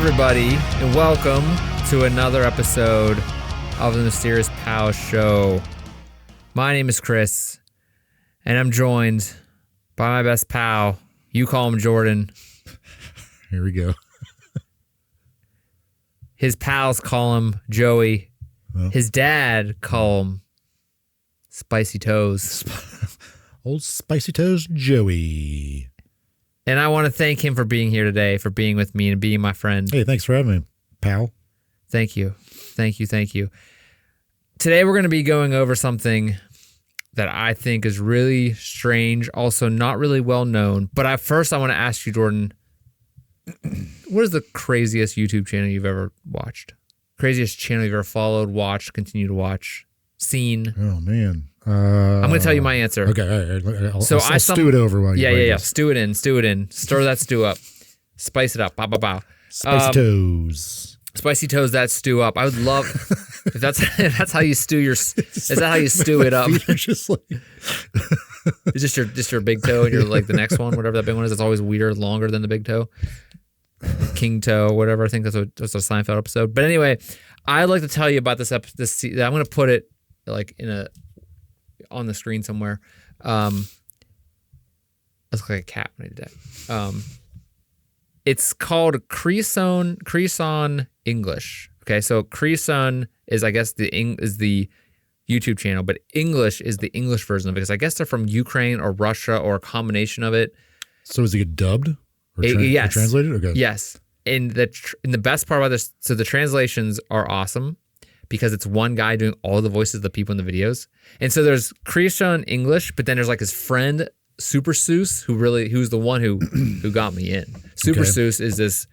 everybody, and welcome to another episode of the Mysterious Pal Show. My name is Chris, and I'm joined by my best pal. You call him Jordan. Here we go. His pals call him Joey. Well, His dad call him Spicy Toes. Old Spicy Toes Joey. And I want to thank him for being here today, for being with me and being my friend. Hey, thanks for having me, pal. Thank you. Thank you. Thank you. Today we're going to be going over something that I think is really strange, also not really well known. But I want to ask you, Jordan, what is the craziest YouTube channel you've ever watched? Craziest channel you've ever followed, watched, continue to watch, seen? Oh, man. I'm going to tell you my answer. Okay, all right. I'll I stew it over while you Yeah. Stew it in. Stir that stew up. Spice it up. Bow, bow, bow. Spicy Toes. Spicy Toes that stew up. I would love if that's how you stew your. Is that how you stew it up? Just like It's just your big toe and your like the next one, whatever that big one is. It's always weirder, longer than the big toe. King toe, whatever. I think that's a Seinfeld episode. But anyway, I'd like to tell you about this episode. I'm going to put it like on the screen somewhere. It looks like a cat when I did that. It's called Creason English. Okay, so Creason is, I guess, the YouTube channel, but English is the English version of it, because I guess they're from Ukraine or Russia or a combination of it. So is it dubbed or, Yes. or translated? Okay. Yes. And the best part about this, so the translations are awesome because it's one guy doing all the voices of the people in the videos. And so there's Creason English, but then there's like his friend Super Seuss, who's the one who got me in. Super Seuss is this,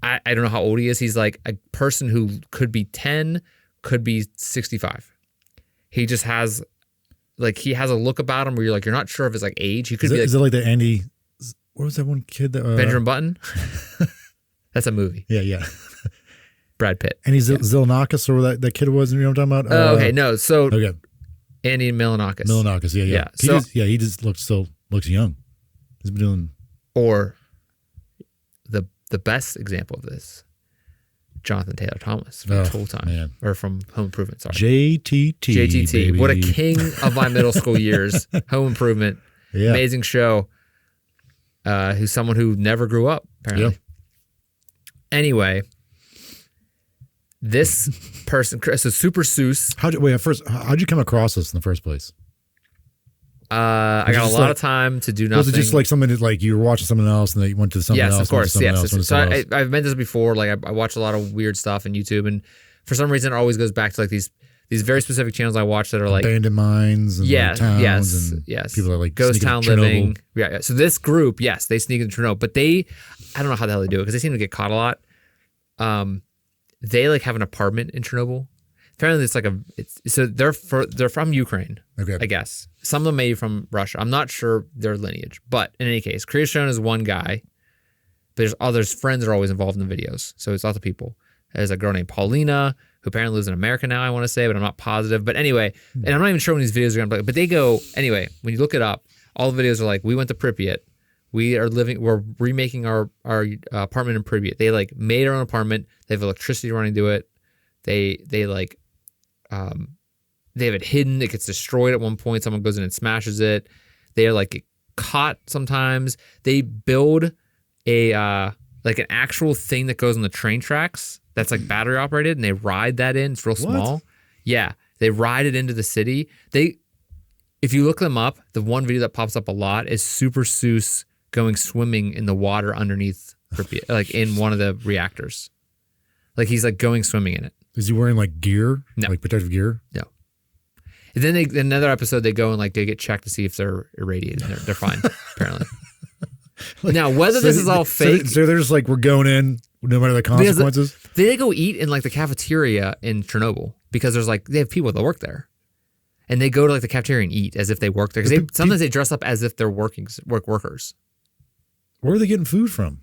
I don't know how old he is. He's like a person who could be 10, could be 65. He just has he has a look about him where you're not sure of his age. He could be is it like the Andy, what was that one kid that Benjamin Button? That's a movie. Yeah. Brad Pitt. And he's Zilnakis, or that kid was, you know what I'm talking about? Oh, okay. No. So okay. Andy Milonakis. Milonakis, yeah. He just looks young. He's been doing. Or the best example of this, Jonathan Taylor Thomas from Tool Time, man. Or from Home Improvement. Sorry, JTT. Baby. What a king of my middle school years. Home Improvement, amazing show. Who's someone who never grew up apparently. Yep. Anyway, this person, so Super Seuss. How'd you come across this in the first place? I got a lot of time to do nothing. Was it just like something that you were watching someone else and then you went to something else? Yes, of course. Yes. So I've meant this before. I watch a lot of weird stuff on YouTube, and for some reason, it always goes back to these very specific channels I watch that are like abandoned mines and towns and people are ghost town living. Yeah. So this group, yes, they sneak into Chernobyl, but I don't know how the hell they do it because they seem to get caught a lot. They have an apartment in Chernobyl. Apparently, they're from Ukraine. Okay, I guess some of them may be from Russia. I'm not sure their lineage, but in any case, Creason is one guy. There's others. Friends are always involved in the videos, so it's lots of people. There's a girl named Paulina who apparently lives in America now. I want to say, but I'm not positive. But anyway, and I'm not even sure when these videos are gonna. But they go anyway. When you look it up, all the videos are we went to Pripyat. We're remaking our apartment in Pripyat. They made their own apartment. They have electricity running to it. They have it hidden. It gets destroyed at one point. Someone goes in and smashes it. They are get caught sometimes. They build an actual thing that goes on the train tracks that's battery operated, and they ride that in. It's real small. What? Yeah, they ride it into the city. If you look them up, the one video that pops up a lot is Super Seuss going swimming in the water underneath Pripyat, in one of the reactors. He's going swimming in it. Is he wearing gear? No. Protective gear? No. And then another episode, they go and they get checked to see if they're irradiated. They're fine, apparently. Now, whether this is all fake. So they're just we're going in no matter the consequences? They go eat in the cafeteria in Chernobyl because there's they have people that work there. And they go to the cafeteria and eat as if they work there. Because sometimes they dress up as if they're workers. Where are they getting food from?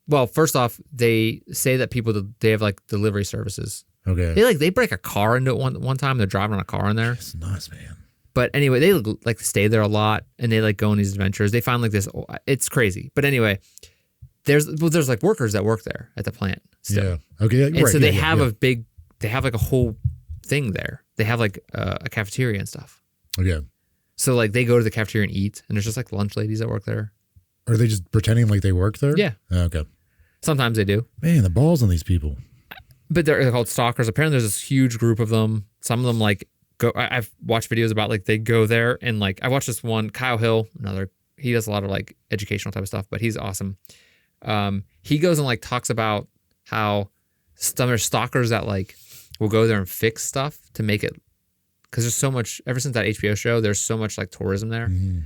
Well, first off, they say that they have delivery services. Okay. They break a car into it one time. They're driving on a car in there. It's nuts, man. But anyway, they stay there a lot, and they go on these adventures. They find this. It's crazy. But anyway, there's like workers that work there at the plant still. Yeah. Okay. And so they have they have like a whole thing there. They have like a cafeteria and stuff. Okay. So like they go to the cafeteria and eat, and there's just like lunch ladies that work there. Are they just pretending like they work there? Yeah. Okay. Sometimes they do. Man, the balls on these people. But they're called stalkers. Apparently there's this huge group of them. Some of them like go, I've watched videos about like they go there and like, I watched this one, Kyle Hill, he does a lot of like educational type of stuff, but he's awesome. He goes and like talks about how there's stalkers that like will go there and fix stuff to make it, because there's so much, ever since that HBO show, there's so much like tourism there. Mm-hmm.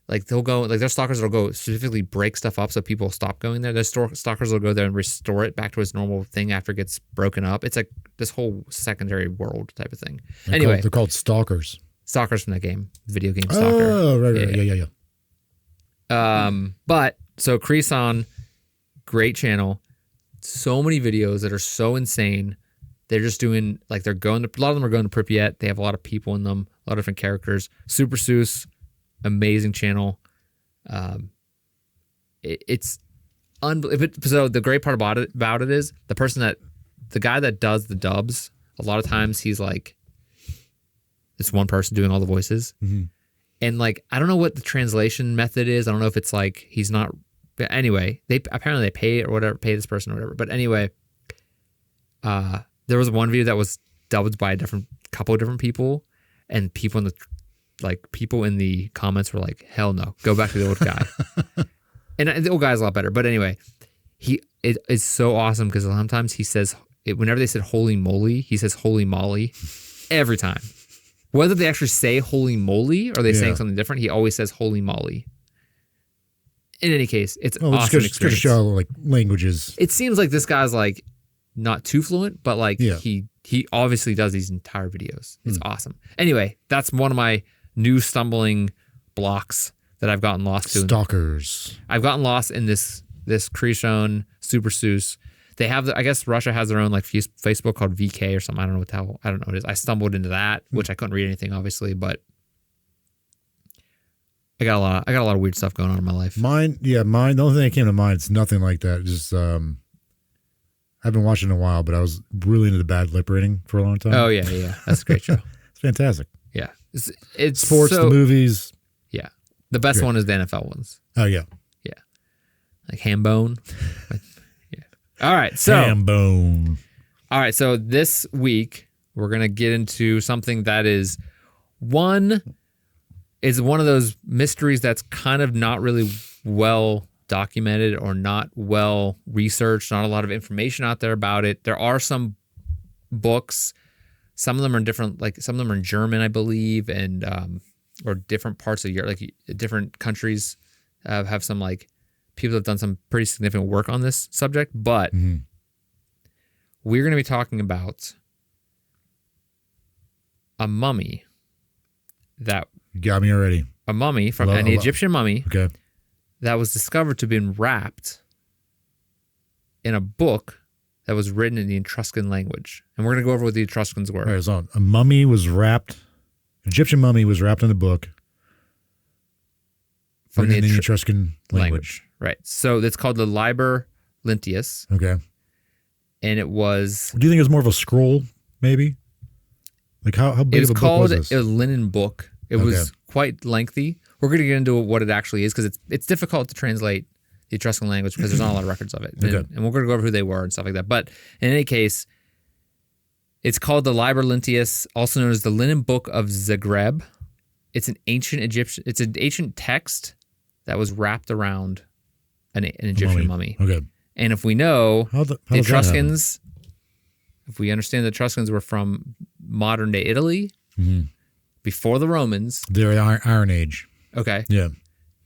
Like they'll go, like there's stalkers that'll go specifically break stuff up so people stop going there. There's stalkers will go there and restore it back to its normal thing after it gets broken up. It's like this whole secondary world type of thing. They're called stalkers. Stalkers from that game, video game Stalker. Oh, right. Yeah. But so Creason, great channel. So many videos that are so insane. They're just doing like a lot of them are going to Pripyat. They have a lot of people in them, a lot of different characters. Super Seuss. Amazing channel. It's unbelievable. So the great part about it is the guy that does the dubs, a lot of times he's like, it's one person doing all the voices. Mm-hmm. And like, I don't know what the translation method is. I don't know if it's like, he's not, but anyway, they pay or whatever, pay this person or whatever. But anyway, there was one video that was dubbed by a couple of different people, and people in the comments were like, hell no, go back to the old guy. And the old guy's a lot better. But anyway, it's so awesome because sometimes he says, whenever they said holy moly, he says holy molly every time. Whether they actually say holy moly or they're saying something different, he always says holy molly. In any case, it's awesome experience. Just show like languages. It seems like this guy's like not too fluent, but like he obviously does these entire videos. It's awesome. Anyway, that's one of my new stumbling blocks that I've gotten lost to. Stalkers. I've gotten lost in this Creason, Super Seuss. They have, I guess Russia has their own like Facebook called VK or something. I don't know what it is. I stumbled into that, which I couldn't read anything obviously, but I got a lot of weird stuff going on in my life. Mine. The only thing that came to mind, it's nothing like that. Just I've been watching a while, but I was really into the bad lip reading for a long time. Oh yeah. That's a great show. It's fantastic. Yeah. It's sports, the movies. Yeah. The best one is the NFL ones. Oh, yeah. Yeah. Like Hambone. Yeah. All right. So Hambone. All right. So this week, we're going to get into something that is one of those mysteries that's kind of not really well documented or not well researched, not a lot of information out there about it. There are some books. Some of them are different, like some of them are in German, I believe, and or different parts of Europe, like different countries have some like people that have done some pretty significant work on this subject. But we're going to be talking about a mummy that you got me already. A mummy from an Egyptian mummy that was discovered to have been wrapped in a book that was written in the Etruscan language. And we're going to go over what the Etruscans were. Right, so a mummy was wrapped, Egyptian mummy was wrapped in a book from the Etruscan language. Right. So it's called the Liber Linteus. Okay. And it was... Do you think it was more of a scroll, maybe? Like how big of a book was this? It was called a linen book. It was quite lengthy. We're going to get into what it actually is because it's difficult to translate the Etruscan language because there's not a lot of records of it. And we're going to go over who they were and stuff like that. But in any case, it's called the Liber Linteus, also known as the Linen Book of Zagreb. It's an ancient text that was wrapped around an Egyptian mummy. Okay. And if we know the Etruscans, if we understand the Etruscans were from modern day Italy, before the Romans. They're Iron Age. Okay. Yeah.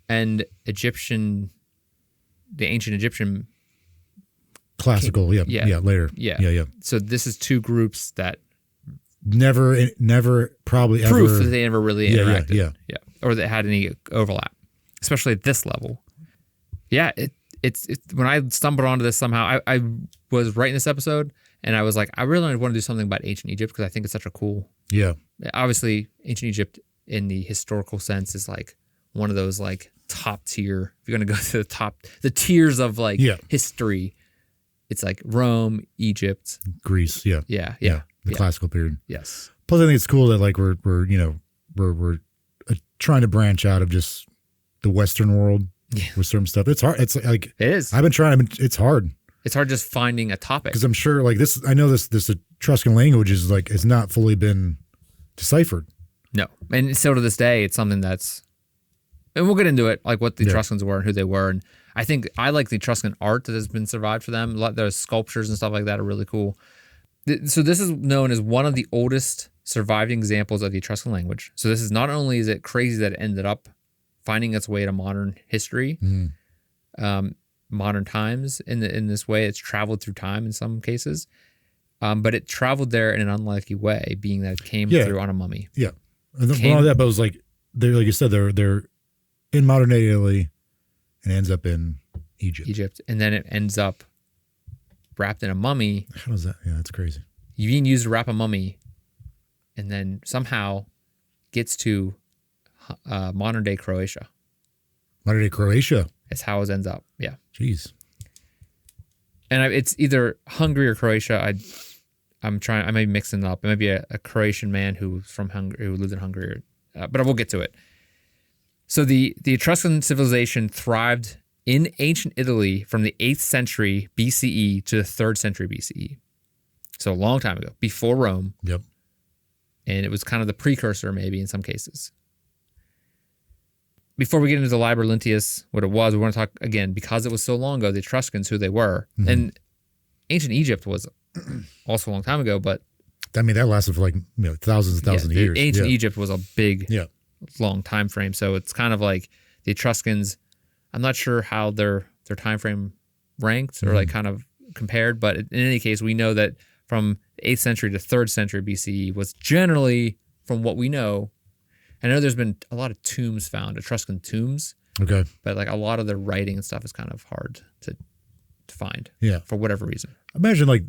And the ancient Egyptian. Classical, later. Yeah. So this is two groups that never probably ever. Proof that they never really interacted. Yeah. Or that had any overlap, especially at this level. Yeah, it's when I stumbled onto this somehow, I was writing this episode and I was like, I really want to do something about ancient Egypt because I think it's such a cool. Yeah. Obviously, ancient Egypt in the historical sense is like one of those like top tier. If you're going to go to the tiers of like history, it's like Rome, Egypt, Greece. Yeah. The classical period. Yes. Plus, I think it's cool that like we're trying to branch out of just the Western world with certain stuff. It's hard. It's like it is. I've been trying. It's hard. It's hard just finding a topic because I'm sure like this. I know this Etruscan language is like has not fully been deciphered. No, and so to this day, it's something that's, and we'll get into it, like what the Etruscans were and who they were. And I like the Etruscan art that has been survived for them. There's sculptures and stuff like that are really cool. So this is known as one of the oldest surviving examples of the Etruscan language. So this is not only is it crazy that it ended up finding its way to modern history, modern times in this way. It's traveled through time in some cases, but it traveled there in an unlikely way, being that it came through on a mummy. Yeah, and all that, but it was like like you said, they're in modern day Italy, and ends up in Egypt, and then it ends up wrapped in a mummy. How does that? Yeah, that's crazy. You being used to wrap a mummy, and then somehow gets to modern day Croatia. Modern day Croatia. That's how it ends up. Yeah. Jeez. And it's either Hungary or Croatia. I may be mixing it up. It might be a Croatian man who's from Hungary, who lived in Hungary, but we'll get to it. So the Etruscan civilization thrived in ancient Italy from the 8th century BCE to the 3rd century BCE. So a long time ago, before Rome. Yep. And it was kind of the precursor, maybe, in some cases. Before we get into the Liber Linteus, what it was, we want to talk, again, because it was so long ago, the Etruscans, who they were. Mm-hmm. And ancient Egypt was also a long time ago, but... I mean, that lasted for like thousands and thousands of years. Ancient Egypt was a big, long time frame. So it's kind of like the Etruscans... I'm not sure how their time frame ranked or like kind of compared, but in any case, we know that from 8th century to 3rd century BCE was generally, from what we know, I know there's been a lot of tombs found, Etruscan tombs. Okay. But like a lot of their writing and stuff is kind of hard to find. Yeah. For whatever reason. Imagine like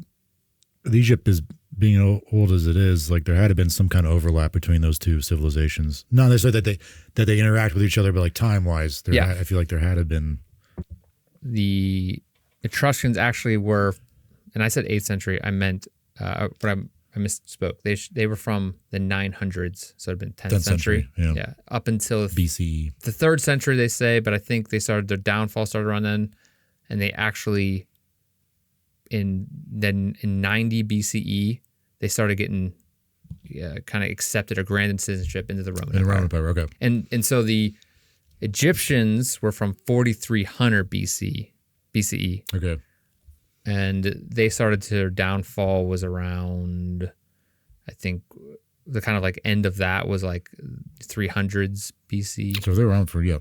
Egypt is being old as it is, like there had to been some kind of overlap between those two civilizations. Not necessarily that they interact with each other, but like time wise, I feel like there had to been. The Etruscans actually were, and I said 8th century, I meant, but I misspoke. They were from the 900s, so it had been 10th century. Yeah, up until BCE. The 3rd century, they say, but I think their downfall started around then, and they actually, in 90 BCE, they started getting kind of accepted or granted citizenship into the Roman Empire. Roman Empire, okay. And so the Egyptians were from 4300 BCE. Okay. And they started their downfall was around, I think, the kind of like end of that was like 300s BC. So they were around for, yeah.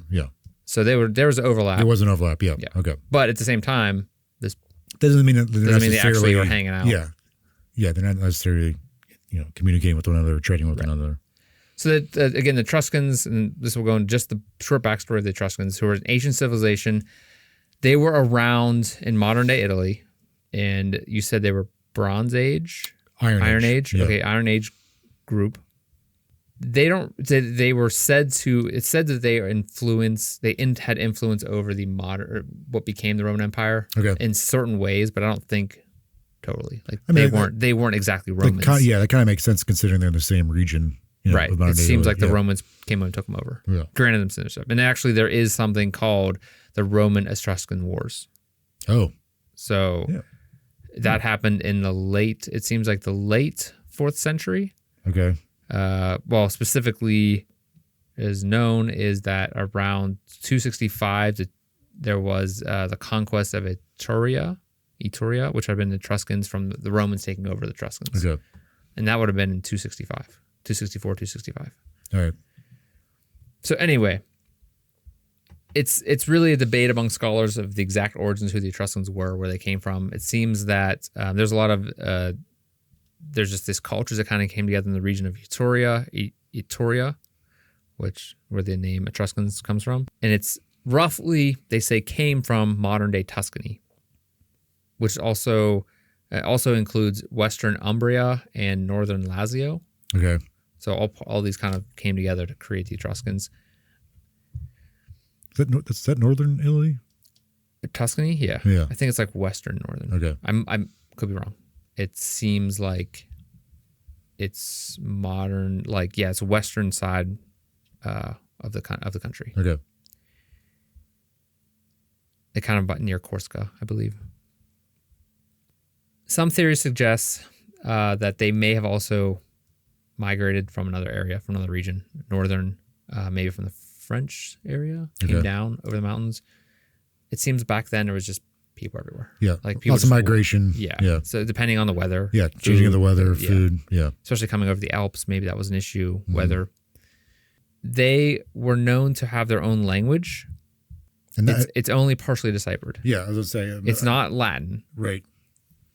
So there was an overlap. There was an overlap, yeah. Okay. But at the same time, this doesn't mean that they actually were hanging out. Yeah, they're not necessarily, communicating with one another or trading with one another. So that, again, the Etruscans, and this will go into just the short backstory of the Etruscans, who were an ancient civilization. They were around in modern day Italy, and you said they were Bronze Age? Iron Age? Yeah. Okay, Iron Age group. They were said to, it's said that they had influence over the what became the Roman Empire in certain ways, but I don't think totally. Like they weren't exactly Romans. That kind of makes sense considering they're in the same region. Right. It seems like the Romans came and took them over. Yeah. Granted them citizenship. And actually there is something called the Roman Etruscan Wars. Oh. So that happened in the late 4th century. Okay. Well, specifically is known is that around 265 there was the conquest of Etruria, which had been the Etruscans from the Romans taking over the Etruscans. Okay. And that would have been in 265. All right. So anyway, it's really a debate among scholars of the exact origins, who the Etruscans were, where they came from. It seems that there's a lot of there's just this culture that kind of came together in the region of Etruria, where the name Etruscans comes from, and it's roughly, they say, came from modern day Tuscany, which also includes Western Umbria and Northern Lazio. Okay. So all these kind of came together to create the Etruscans. Is that northern Italy? Tuscany, yeah. I think it's like western northern. Okay, I'm could be wrong. It seems like it's modern, like it's western side of the country. Okay, It kind of near Corsica, I believe. Some theories suggest that they may have also migrated from another area, from another region, northern, maybe from the French area, came down over the mountains. It seems back then there was just people everywhere. Yeah, like people lots of migration. Yeah. So depending on the weather. Yeah, changing of the weather, food. Yeah. Especially coming over the Alps, maybe that was an issue. Weather. They were known to have their own language. And it's only partially deciphered. Yeah, I was gonna say it's not Latin. Right.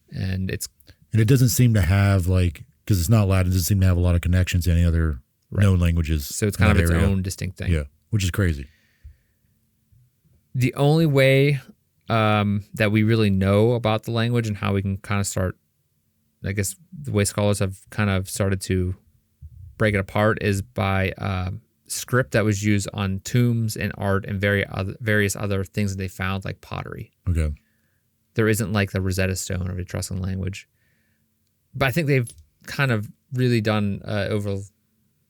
And it doesn't seem to have because it's not Latin, it doesn't seem to have a lot of connections to any other known languages. So it's kind of its own distinct thing. Yeah, which is crazy. The only way that we really know about the language and how we can kind of start, I guess the way scholars have kind of started to break it apart is by script that was used on tombs and art and various other things that they found, like pottery. Okay. There isn't like the Rosetta Stone of Etruscan language. But I think they've kind of really done over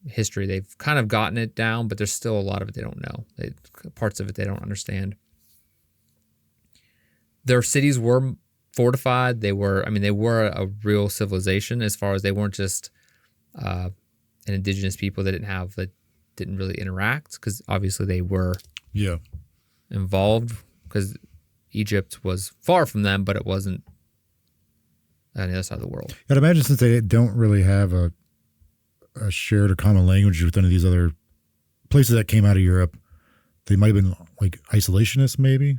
history. They've kind of gotten it down, but there's still a lot of it they don't know. Parts of it they don't understand. Their cities were fortified. They were a real civilization as far as they weren't just an indigenous people that didn't really interact, because obviously they were involved, because Egypt was far from them, but it wasn't on the other side of the world. I'd imagine since they don't really have a shared or common language with any of these other places that came out of Europe, they might have been like isolationists, maybe.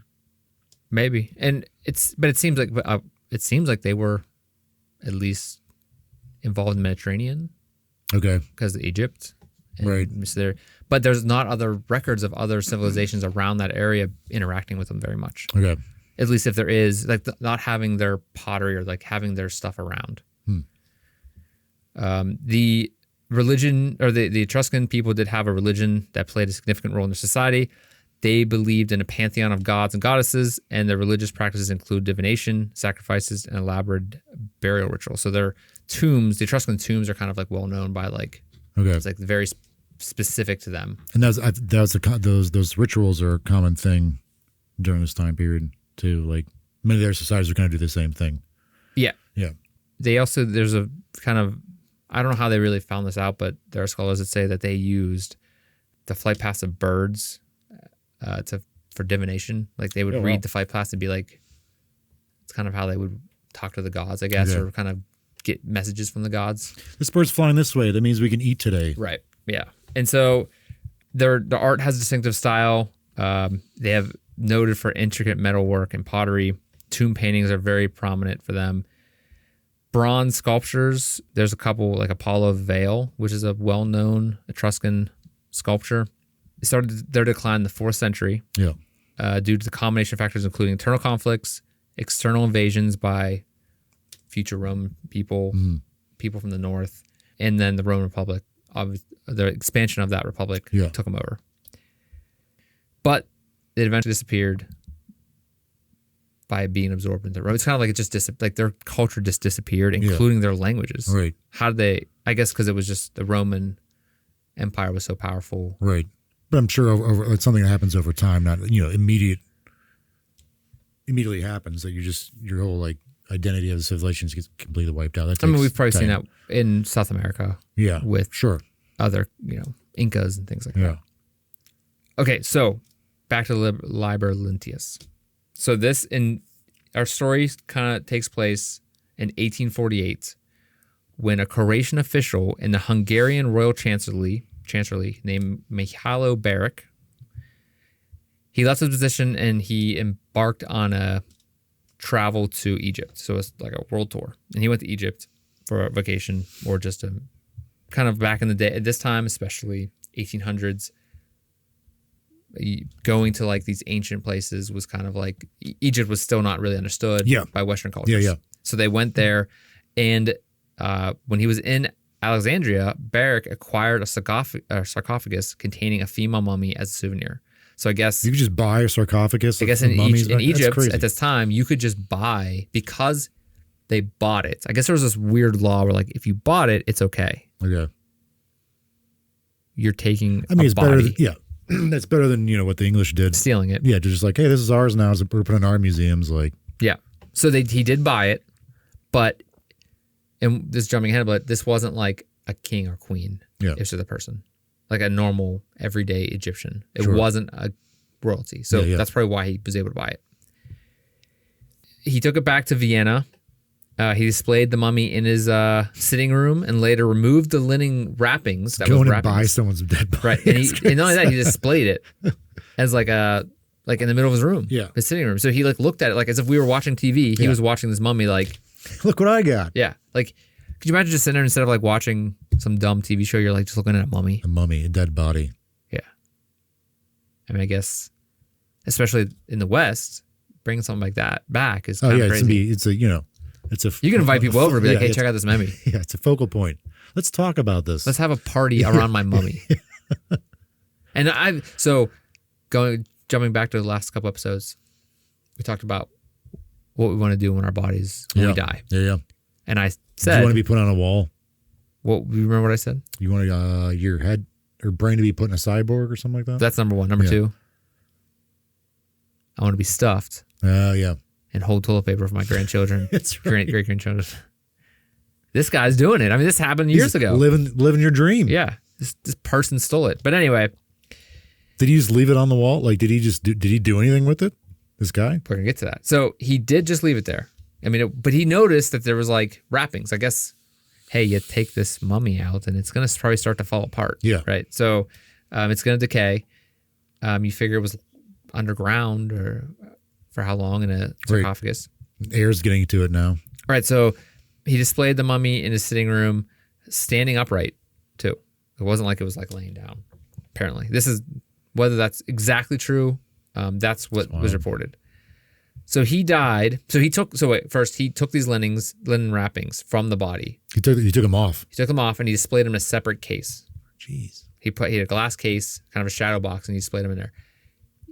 Maybe, and it seems like they were at least involved in the Mediterranean. Okay, because of Egypt, right? But there's not other records of other civilizations around that area interacting with them very much. Okay, at least if there is, like, not having their pottery or like having their stuff around. The religion, or the Etruscan people did have a religion that played a significant role in their society. They believed in a pantheon of gods and goddesses, and their religious practices include divination, sacrifices, and elaborate burial rituals. So their tombs, the Etruscan tombs, are kind of like well known by it's like very specific to them. And those rituals are a common thing during this time period too. Like many of their societies are going to do the same thing. Yeah. Yeah. They also, there's a kind of, I don't know how they really found this out, but there are scholars that say that they used the flight paths of birds for divination. Like they would read the flight paths and be like, it's kind of how they would talk to the gods, I guess, or kind of get messages from the gods. This bird's flying this way. That means we can eat today. Right. Yeah. And so the art has a distinctive style. They have noted for intricate metalwork and pottery. Tomb paintings are very prominent for them. Bronze sculptures, there's a couple, like Apollo Vale, which is a well-known Etruscan sculpture. It started their decline in the 4th century due to the combination of factors including internal conflicts, external invasions by future Roman people, people from the north, and then the Roman Republic. The expansion of that republic took them over. But it eventually disappeared by being absorbed into Rome. It's kind of like it just like their culture just disappeared, including their languages. Right. How did they? I guess because it was just the Roman Empire was so powerful. Right. But I'm sure it's something that happens over time, not immediately happens, that your whole like identity of the civilizations gets completely wiped out. We've probably seen that in South America. Yeah. With other Incas and things like that. Okay, so back to Liber Linteus. So our story kind of takes place in 1848 when a Croatian official in the Hungarian royal chancellery named Mihailo Beric, he left his position and he embarked on a travel to Egypt. So it's like a world tour. And he went to Egypt for a vacation, or just a kind of back in the day, at this time, especially 1800s, going to like these ancient places was kind of like, Egypt was still not really understood by Western cultures. So they went there, and when he was in Alexandria, Beric acquired a sarcophagus containing a female mummy as a souvenir. So I guess you could just buy a sarcophagus. I guess in mummies. Egypt at this time, you could just buy because they bought it. I guess there was this weird law where like if you bought it, it's okay. Okay. You're taking I mean, a it's body, better. That's better than what the English did. stealing it. Yeah, just like, hey, this is ours now. We're putting in our museums. Like, Yeah. So he did buy it, but and this jumping ahead, but this wasn't like a king or queen. Yeah. It was just a person, like a normal everyday Egyptian. It Sure. wasn't a royalty. So that's probably why he was able to buy it. He took it back to Vienna. He displayed the mummy in his sitting room and later removed the linen wrappings. That going was and buy someone's dead body. Right. And not only that, he displayed it as like in the middle of his room. Yeah. His sitting room. So he like looked at it like as if we were watching TV. He was watching this mummy like, look what I got. yeah. Like, could you imagine just sitting there instead of like watching some dumb TV show, you're like just looking at a mummy? A mummy, a dead body. Yeah. I mean, I guess, especially in the West, bringing something like that back is kind of crazy. You can invite people over and be like, hey, check out this mummy. Yeah, it's a focal point. Let's talk about this. Let's have a party around my mummy. And jumping back to the last couple episodes, we talked about what we want to do when our bodies, when we die. Yeah. And I Do said, you want to be put on a wall? you remember what I said? You want your head or brain to be put in a cyborg or something like that? That's number one. Number two, I want to be stuffed. Yeah. And hold toilet paper for my grandchildren. That's right. Great grandchildren. This guy's doing it. I mean, this happened years ago. Living your dream. Yeah. This person stole it. But anyway. Did he just leave it on the wall? Like, did he do anything with it? This guy? We're going to get to that. So he did just leave it there. I mean, but he noticed that there was like wrappings. I guess, hey, you take this mummy out and it's going to probably start to fall apart. Yeah. Right. So it's going to decay. You figure it was underground or for how long in a sarcophagus. Air's getting to it now. All right. So he displayed the mummy in his sitting room, standing upright too. It wasn't like it was like laying down. Apparently, this is whether that's exactly true. That's what was reported. So he died. First he took these linen wrappings from the body. He took them off. He took them off and he displayed them in a separate case. Jeez. He had a glass case, kind of a shadow box, and he displayed them in there.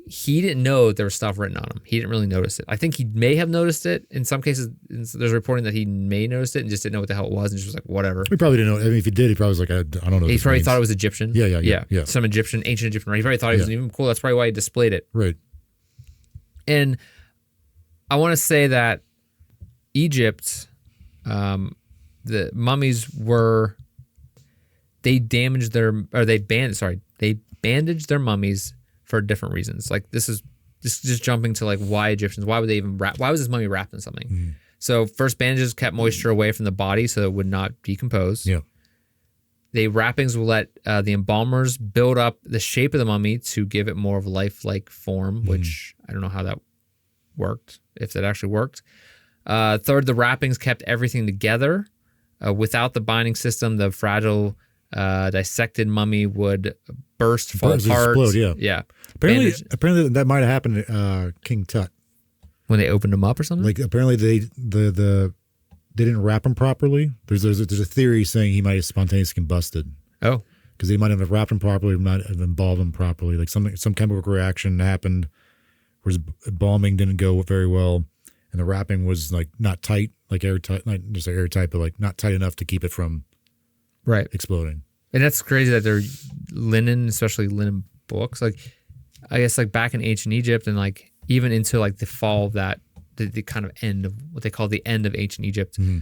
He didn't know there was stuff written on them. He didn't really notice it. I think he may have noticed it. In some cases, there's reporting that he may noticed it and just didn't know what the hell it was and just was like, whatever. He probably didn't know. I mean, if he did, he probably was like, I don't know. He probably thought it was Egyptian. Yeah. Some ancient Egyptian. Right? He probably thought it was even cool. That's probably why he displayed it. Right. And I want to say that Egypt, the mummies they bandaged their mummies for different reasons. Like this is just jumping to like why Egyptians, why would they even why was this mummy wrapped in something? Mm-hmm. So first, bandages kept moisture away from the body so it would not decompose. Yeah. The wrappings will let the embalmers build up the shape of the mummy to give it more of a lifelike form, which I don't know how that worked, if that actually worked. Third, the wrappings kept everything together. Without the binding system, the fragile dissected mummy would fall apart. Explode, yeah. Apparently that might have happened to King Tut. When they opened him up or something? Like apparently they didn't wrap him properly. There's a theory saying he might have spontaneously combusted. Oh. Because they might have wrapped him properly, might have embalmed him properly. Like some chemical reaction happened where his embalming didn't go very well and the wrapping was like not tight, like airtight, not just airtight, but like not tight enough to keep it from exploding. And that's crazy that they're linen, especially linen books. Like, I guess like back in ancient Egypt and like even into like the fall of that, the kind of end of what they call the end of ancient Egypt. Mm-hmm.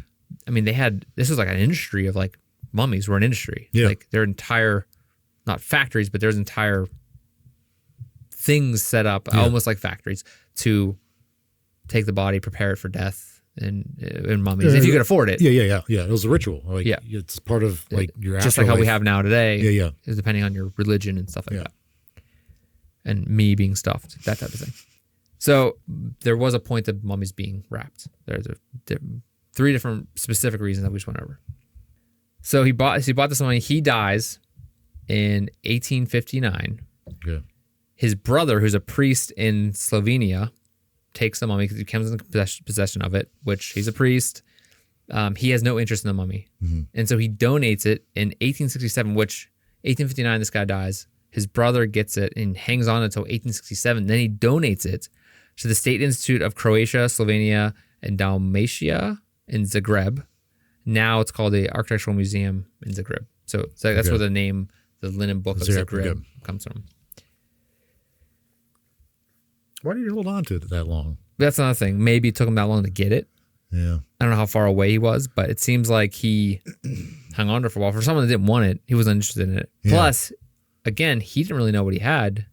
I mean, this was like an industry of like mummies were an industry. Yeah. Like their entire, not factories, but there's entire things set up almost like factories to take the body, prepare it for death. And mummies, if you could afford it. Yeah. It was a ritual. Like, it's part of like your afterlife. Just like how we have now today. Yeah. Is depending on your religion and stuff like that. And me being stuffed, that type of thing. So there was a point of mummies being wrapped. There's three different specific reasons that we just went over. So he bought this mummy. He dies in 1859. Yeah. His brother, who's a priest in Slovenia, takes the mummy because he comes in possession of it, which he's a priest. He has no interest in the mummy. Mm-hmm. And so he donates it in 1867, which 1859, this guy dies. His brother gets it and hangs on until 1867. Then he donates it to the State Institute of Croatia, Slovenia, and Dalmatia in Zagreb. Now it's called the Architectural Museum in Zagreb. So that's where the name, the Linen Book of Zagreb comes from. Why did you hold on to it that long? That's another thing. Maybe it took him that long to get it. Yeah. I don't know how far away he was, but it seems like he hung on to it for a while. For someone that didn't want it, he wasn't interested in it. Yeah. Plus, again, he didn't really know what he had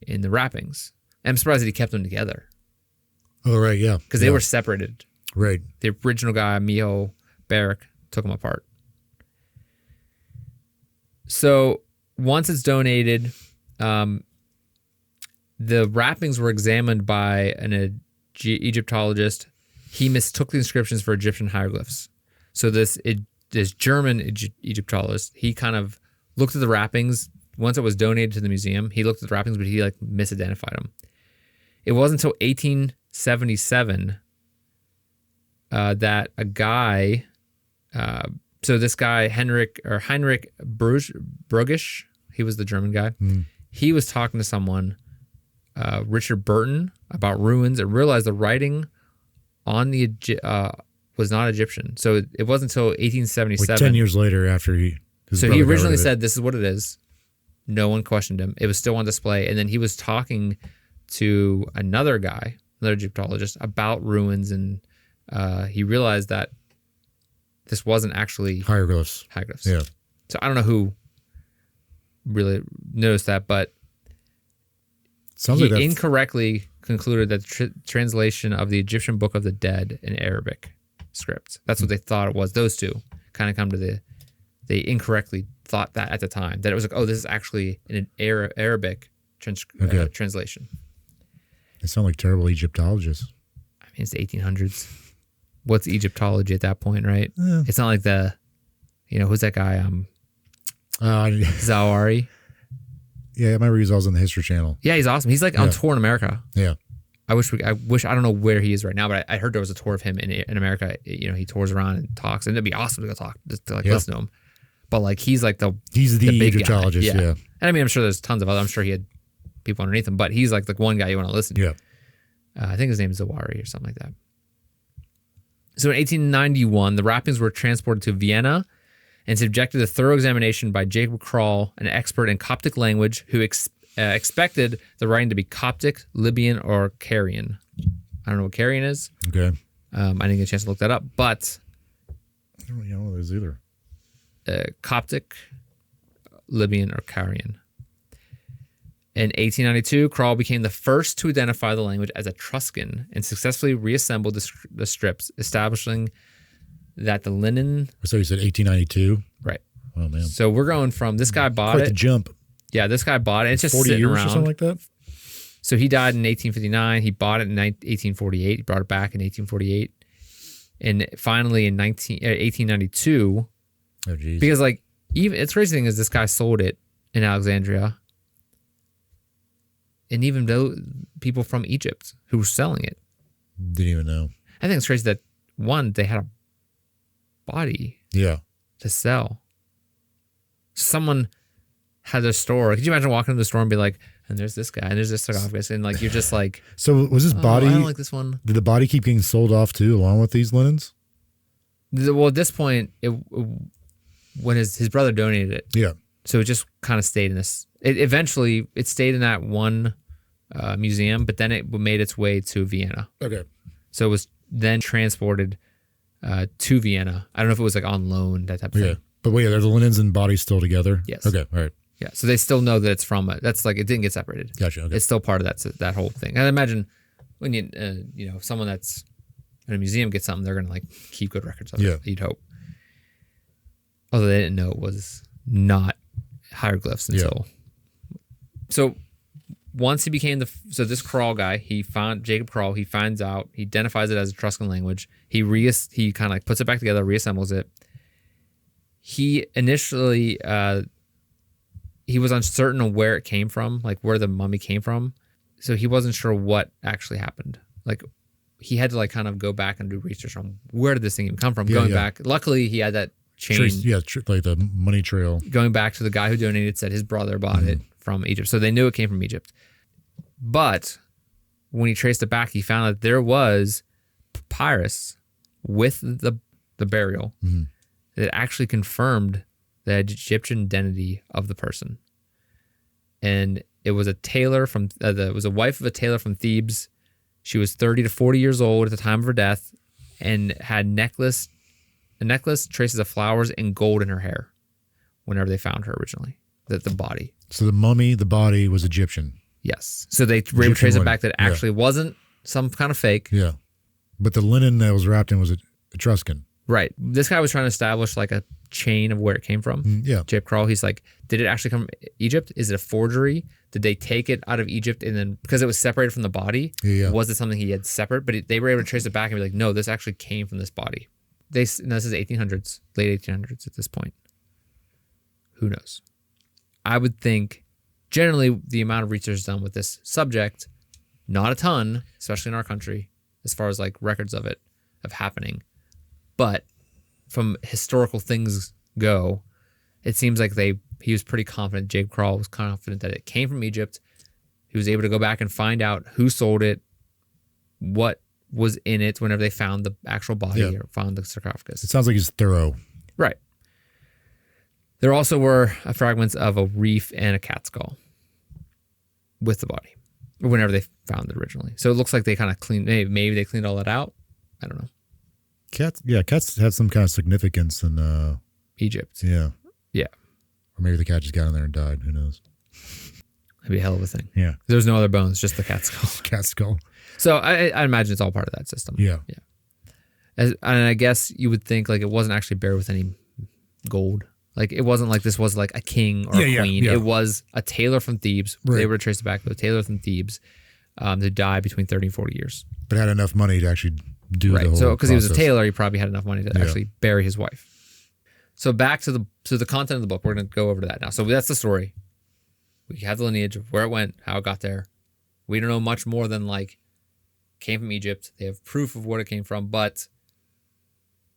in the wrappings. I'm surprised that he kept them together. Oh, right, yeah. Because they were separated. Right. The original guy, Miho Barrick, took them apart. So once it's donated, the wrappings were examined by an Egyptologist. He mistook the inscriptions for Egyptian hieroglyphs. So this German Egyptologist, he kind of looked at the wrappings. Once it was donated to the museum, he looked at the wrappings, but he like misidentified them. It wasn't until 1877 that a guy, so this guy Heinrich Brugisch, he was the German guy. He was talking to someone, Richard Burton, about ruins, and realized the writing on the was not Egyptian. So it wasn't until 1877. Like 10 years later after he originally said, this is what it is. No one questioned him. It was still on display. And then he was talking to another guy, another Egyptologist, about ruins. And he realized that this wasn't actually hieroglyphs. Yeah. So I don't know who really noticed that, but he incorrectly concluded that the translation of the Egyptian Book of the Dead in Arabic script. That's what they thought it was. Those two kind of come to they incorrectly thought that at the time, that it was like, oh, this is actually an Arabic translation. They sound like terrible Egyptologists. I mean, it's the 1800s. What's Egyptology at that point, right? Yeah. It's not like who's that guy? Zawahiri. Yeah, I remember he was always on the History Channel. Yeah, he's awesome. He's like on tour in America. Yeah. I wish I don't know where he is right now, but I heard there was a tour of him in America. He tours around and talks, and it'd be awesome to go talk, just to listen to him. But like he's the big Egyptologist, yeah. And I mean, I'm sure there's tons of other. I'm sure he had people underneath him, but he's like the one guy you want to listen to. Yeah. I think his name is Zawahiri or something like that. So in 1891, the wrappings were transported to Vienna and subjected to thorough examination by Jacob Krall, an expert in Coptic language, who expected the writing to be Coptic, Libyan, or Carian. I don't know what Carian is. Okay. I didn't get a chance to look that up, but I don't really know those either. Coptic, Libyan, or Carian. In 1892, Krall became the first to identify the language as Etruscan and successfully reassembled the strips, establishing that the linen... So you said 1892? Right. Oh, man. So we're going from this guy bought Quite the jump. Yeah, this guy bought it. It's just 40 sitting years around. Or something like that? So he died in 1859. He bought it in 1848. He brought it back in 1848. And finally in 1892... Oh, geez. Because it's crazy thing is this guy sold it in Alexandria. And even though people from Egypt who were selling it didn't even know. I think it's crazy that they had a body to sell. Someone had a store. Could you imagine walking into the store and be like, and there's this guy and there's this sarcophagus, and you're just like, so was this body? I don't like this one. Did the body keep getting sold off too, along with these linens? Well, at this point, when his brother donated it, so it just kind of stayed in this. Eventually, it stayed in that one museum, but then it made its way to Vienna. Okay. So it was then transported to Vienna. I don't know if it was on loan, that type of thing. But wait, are the linens and bodies still together? Yes. Okay. All right. Yeah. So they still know that it's from it. That's it didn't get separated. Gotcha. Okay. It's still part of that whole thing. And I imagine when you someone that's in a museum gets something, they're gonna keep good records of it. You'd hope. Although they didn't know it was not hieroglyphs until. So once he became this Krall guy, Jacob Krall, he finds out, he identifies it as Etruscan language. He kind of puts it back together, reassembles it. He initially, he was uncertain of where it came from, where the mummy came from. So he wasn't sure what actually happened. He had to kind of go back and do research on where did this thing even come from. Going back, luckily he had that chain. The money trail. Going back to the guy who donated, said his brother bought it from Egypt. So they knew it came from Egypt. But when he traced it back, he found that there was papyrus with the burial that actually confirmed the Egyptian identity of the person. And it was a tailor from it was a wife of a tailor from Thebes. She was 30 to 40 years old at the time of her death, and had a necklace, traces of flowers and gold in her hair. Whenever they found her originally, the body. So the mummy, the body was Egyptian. Yes. So they were able to trace it back that it actually wasn't some kind of fake. Yeah. But the linen that was wrapped in was Etruscan. Right. This guy was trying to establish like a chain of where it came from. Yeah. Jacob Krall, he's like, did it actually come from Egypt? Is it a forgery? Did they take it out of Egypt and then, because it was separated from the body, was it something he had separate? But they were able to trace it back and be like, no, this actually came from this body. This is 1800s, late 1800s at this point. Who knows? I would think generally the amount of research done with this subject, not a ton, especially in our country, as far as like records of it, of happening. But from historical things go, it seems like he was pretty confident. Jacob Krall was confident that it came from Egypt. He was able to go back and find out who sold it, what was in it whenever they found the actual body or found the sarcophagus. It sounds like he's thorough. Right. There also were fragments of a reef and a cat skull with the body whenever they found it originally. So it looks like they kind of cleaned, maybe they cleaned all that out. I don't know. Cats had some kind of significance in Egypt. Yeah. Yeah. Or maybe the cat just got in there and died. Who knows? That'd be a hell of a thing. Yeah. There's no other bones, just the cat skull. Cat skull. So I imagine it's all part of that system. Yeah. Yeah. And I guess you would think like it wasn't actually buried with any gold. Like it wasn't like this was like a king or a queen. It was a tailor from Thebes. Right. They were traced it back to a tailor from Thebes who died between 30 and 40 years. But had enough money to actually do the whole So because he was a process. tailor, he probably had enough money to actually bury his wife. So back to the content of the book. We're going to go over to that now. So that's the story. We have the lineage of where it went, how it got there. We don't know much more than like came from Egypt. They have proof of what it came from, but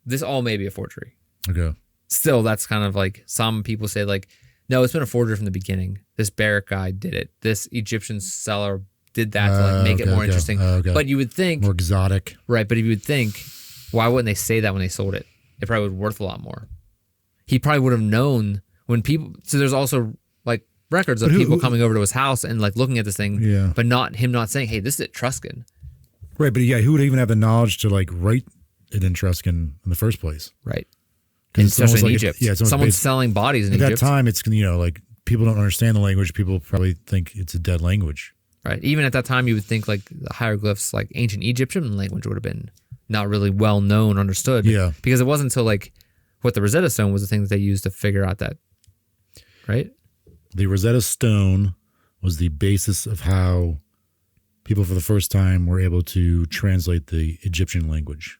this all may be a forgery. Okay. Still, that's kind of like some people say like, no, it's been a forgery from the beginning. This Barrack guy did it. This Egyptian seller did that to like make it more interesting. But you would think more exotic. Right. But you would think, why wouldn't they say that when they sold it? It probably would be worth a lot more. He probably would have known when people, so there's also like records of people coming over to his house and like looking at this thing, but not saying, hey, this is Etruscan. Right. But who would even have the knowledge to like write it in Etruscan in the first place? Right. Especially in Egypt. Someone's selling bodies in Egypt. At that time, it's, like people don't understand the language. People probably think it's a dead language. Right. Even at that time, you would think like the hieroglyphs, like ancient Egyptian language would have been not really well known, understood. Yeah. Because it wasn't until like what the Rosetta Stone was the thing that they used to figure out that, right? The Rosetta Stone was the basis of how people for the first time were able to translate the Egyptian language.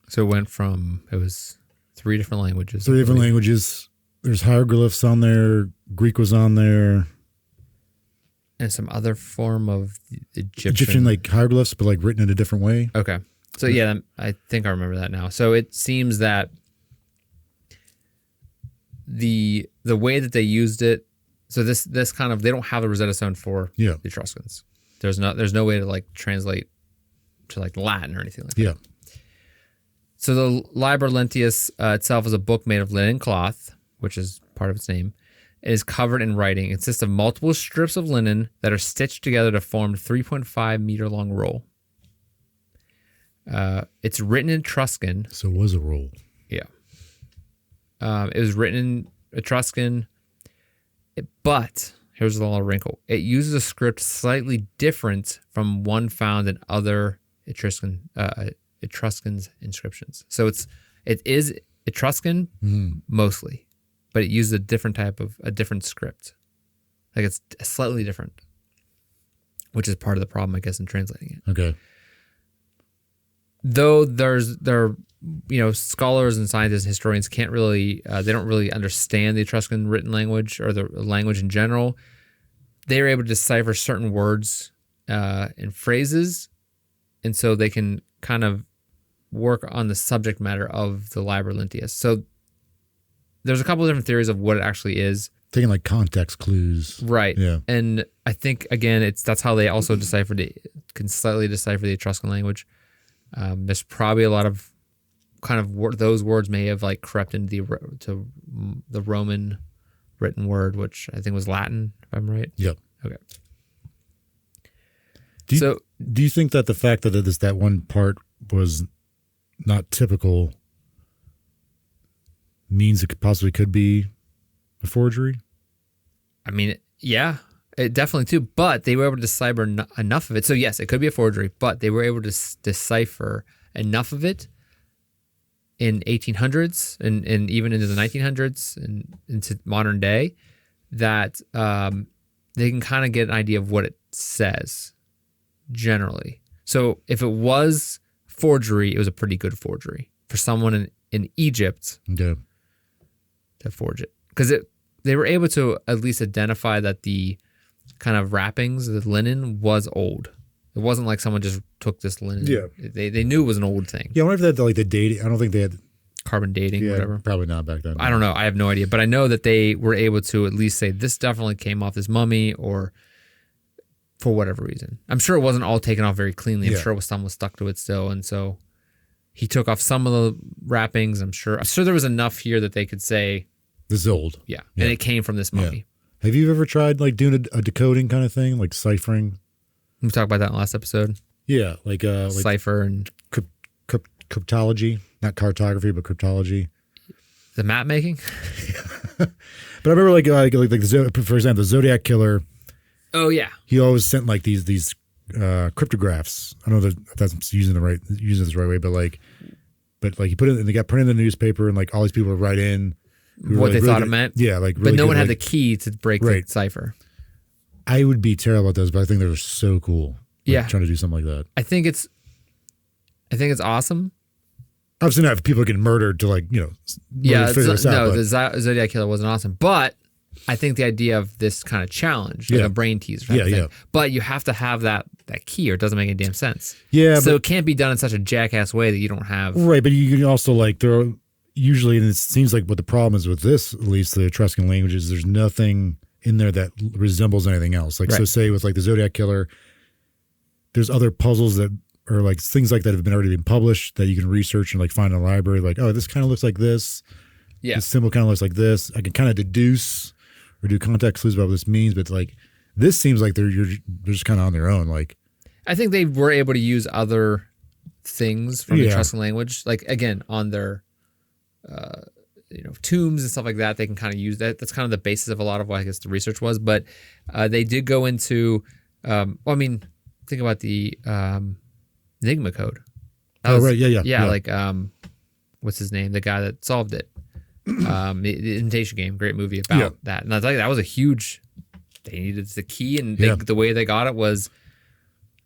So it was 3 different languages. 3 different languages. There's hieroglyphs on there. Greek was on there. And some other form of Egyptian like hieroglyphs, but like written in a different way. Okay. So yeah, I think I remember that now. So it seems that the way that they used it, so this kind of, they don't have the Rosetta Stone for the Etruscans. There's no way to like translate to like Latin or anything like that. Yeah. So the Liber Linteus itself is a book made of linen cloth, which is part of its name. It is covered in writing. It consists of multiple strips of linen that are stitched together to form a 3.5 meter long roll. It's written in Etruscan. So it was a roll. Yeah. It was written in Etruscan, but here's a little wrinkle. It uses a script slightly different from one found in other Etruscans inscriptions. So it is Etruscan mostly, but it uses a different script. Like it's slightly different, which is part of the problem, I guess, in translating it. Okay. Though there are scholars and scientists and historians can't really they don't really understand the Etruscan written language or the language in general. They are able to decipher certain words and phrases, and so they can kind of work on the subject matter of the Liber Linteus. So there's a couple of different theories of what it actually is. taking like context clues. Right. Yeah. And I think, again, that's how they also can slightly decipher the Etruscan language. There's probably a lot of kind of those words may have like crept into the Roman written word, which I think was Latin, if I'm right. Yep. Okay. Do you think that the fact that that one part was not typical means it possibly could be a forgery? I mean, yeah, it definitely too. But they were able to decipher enough of it. So yes, it could be a forgery, but they were able to decipher enough of it in 1800s and even into the 1900s and into modern day that they can kind of get an idea of what it says generally. So if it was forgery, it was a pretty good forgery for someone in Egypt to forge it, because they were able to at least identify that the kind of wrappings, the linen, was old. It wasn't like someone just took this linen. Yeah. They knew it was an old thing. Yeah, I wonder if they had like the dating. I don't think they had carbon dating, whatever. Probably not back then. I don't know. I have no idea. But I know that they were able to at least say this definitely came off this mummy, or for whatever reason. I'm sure it wasn't all taken off very cleanly. I'm sure some was stuck to it still. And so he took off some of the wrappings. I'm sure there was enough here that they could say this is old. Yeah. And it came from this mummy. Yeah. Have you ever tried like doing a decoding kind of thing, like ciphering? We talked about that in the last episode. Yeah, like cipher and cryptology, not cartography, but cryptology. The map making. But I remember like for example, the Zodiac Killer. Oh yeah. He always sent like these cryptographs. I don't know if that's using this the right way, but he put it and they got printed in the newspaper, and like all these people would write in what they thought it meant. Yeah, like really but no good, one had the key to break the cipher. I would be terrible at those, but I think they're so cool. Yeah, trying to do something like that. I think it's awesome. Obviously, not if people get murdered to figure this out. The Zodiac Killer wasn't awesome, but I think the idea of this kind of challenge, like a brain teaser, but you have to have that key, or it doesn't make any damn sense. Yeah, so it can't be done in such a jackass way that you don't have. Right, but you can also usually, and it seems like what the problem is with this, at least the Etruscan languages, there's nothing in there that resembles anything else. So say with like the Zodiac Killer, there's other puzzles that are like things like that have already been published that you can research and like find in a library. Like, oh, this kind of looks like this. Yeah, this symbol kind of looks like this. I can kind of deduce or do context clues about what this means, but like this seems like they're just kind of on their own. Like, I think they were able to use other things from the Etruscan language, like again on their tombs and stuff like that. They can kind of use that. That's kind of the basis of a lot of what I guess the research was. But they did go into. Think about the Enigma code. Yeah. Like what's his name? The guy that solved it. The Imitation Game, great movie about that. And I think that was a huge. They needed the key, and the way they got it was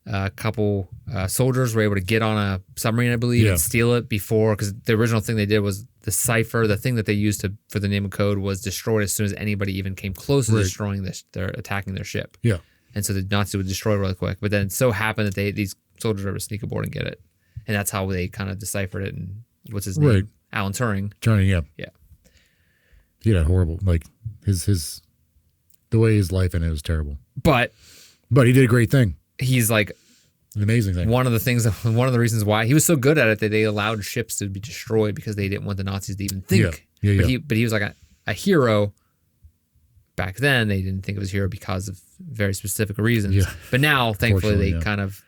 a couple soldiers were able to get on a submarine, I believe, and steal it before, because the original thing they did was the cipher. The thing that they used for the Enigma code was destroyed as soon as anybody even came close to destroying their attacking their ship. Yeah. And so the Nazis would destroy it really quick. But then it so happened that these soldiers were able to sneak aboard and get it. And that's how they kind of deciphered it. And what's his name? Right. Alan Turing. Yeah. He had horrible, like his the way his life ended was terrible. But he did a great thing. He's like an amazing thing. One of the reasons why he was so good at it that they allowed ships to be destroyed because they didn't want the Nazis to even think. But he was like a hero. Back then, they didn't think it was a hero because of very specific reasons. Yeah. But now, thankfully, they kind of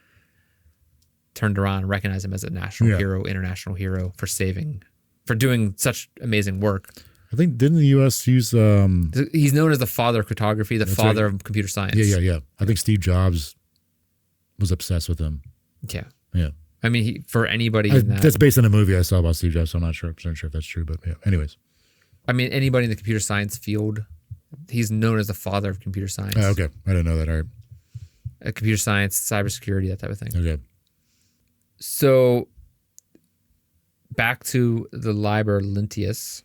turned around and recognized him as a national hero, international hero for doing such amazing work. I think, didn't the U.S. use... He's known as the father of cryptography, the father of computer science. Yeah. I think Steve Jobs was obsessed with him. Yeah. I mean, for anybody that's based on a movie I saw about Steve Jobs, so I'm not sure if that's true, but yeah. Anyways. I mean, anybody in the computer science field... He's known as the father of computer science. Oh, okay. I didn't know that. All right. Computer science, cybersecurity, that type of thing. Okay. So, back to the Liber Linteus.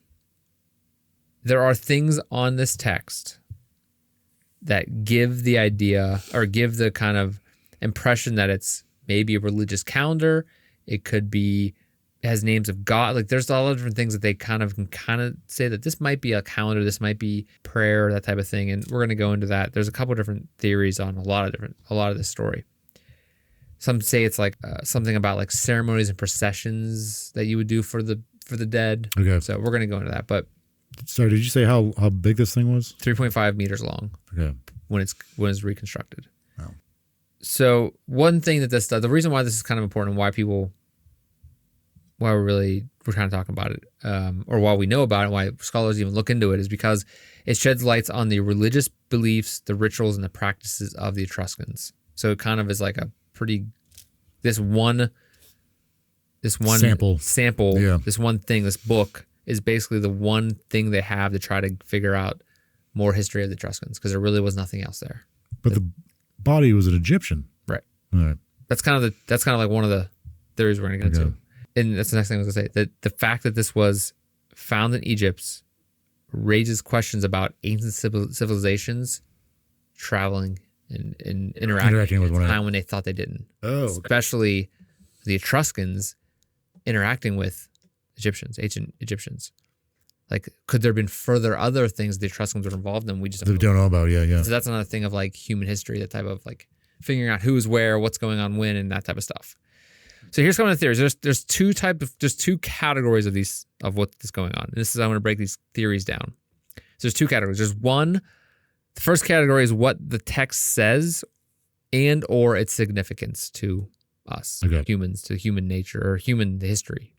There are things on this text that give the idea or give the kind of impression that it's maybe a religious calendar. It could be It has names of God. Like there's a lot of different things that they can say that this might be a calendar, this might be prayer, that type of thing. And we're going to go into that. There's a couple of different theories on a lot of this story. Some say it's like something about like ceremonies and processions that you would do for the dead. Okay. So we're going to go into that. But sorry, did you say how big this thing was? 3.5 meters long. Okay. When it's reconstructed. Wow. So one thing that this does, the reason why this is kind of important, why we're kind of talking about it, or why we know about it, why scholars even look into it, is because it sheds lights on the religious beliefs, the rituals, and the practices of the Etruscans. So it kind of is like a pretty this one sample, yeah. This one thing, this book is basically the one thing they have to try to figure out more history of the Etruscans, because there really was nothing else there. But the body was an Egyptian, right? All right. That's kind of like one of the theories we're going to get into. And that's the next thing I was going to say. That the fact that this was found in Egypt raises questions about ancient civilizations traveling and interacting with one another, time when they thought they didn't. Oh, especially the Etruscans interacting with ancient Egyptians. Like, could there have been further other things the Etruscans were involved in we just don't know about? Yeah. So that's another thing of like human history, that type of like figuring out who's where, what's going on when, and that type of stuff. So here's some of the theories. There's two categories of what's going on. And I'm going to break these theories down. So there's two categories. There's one. The first category is what the text says and or its significance to us, humans, to human nature or human history.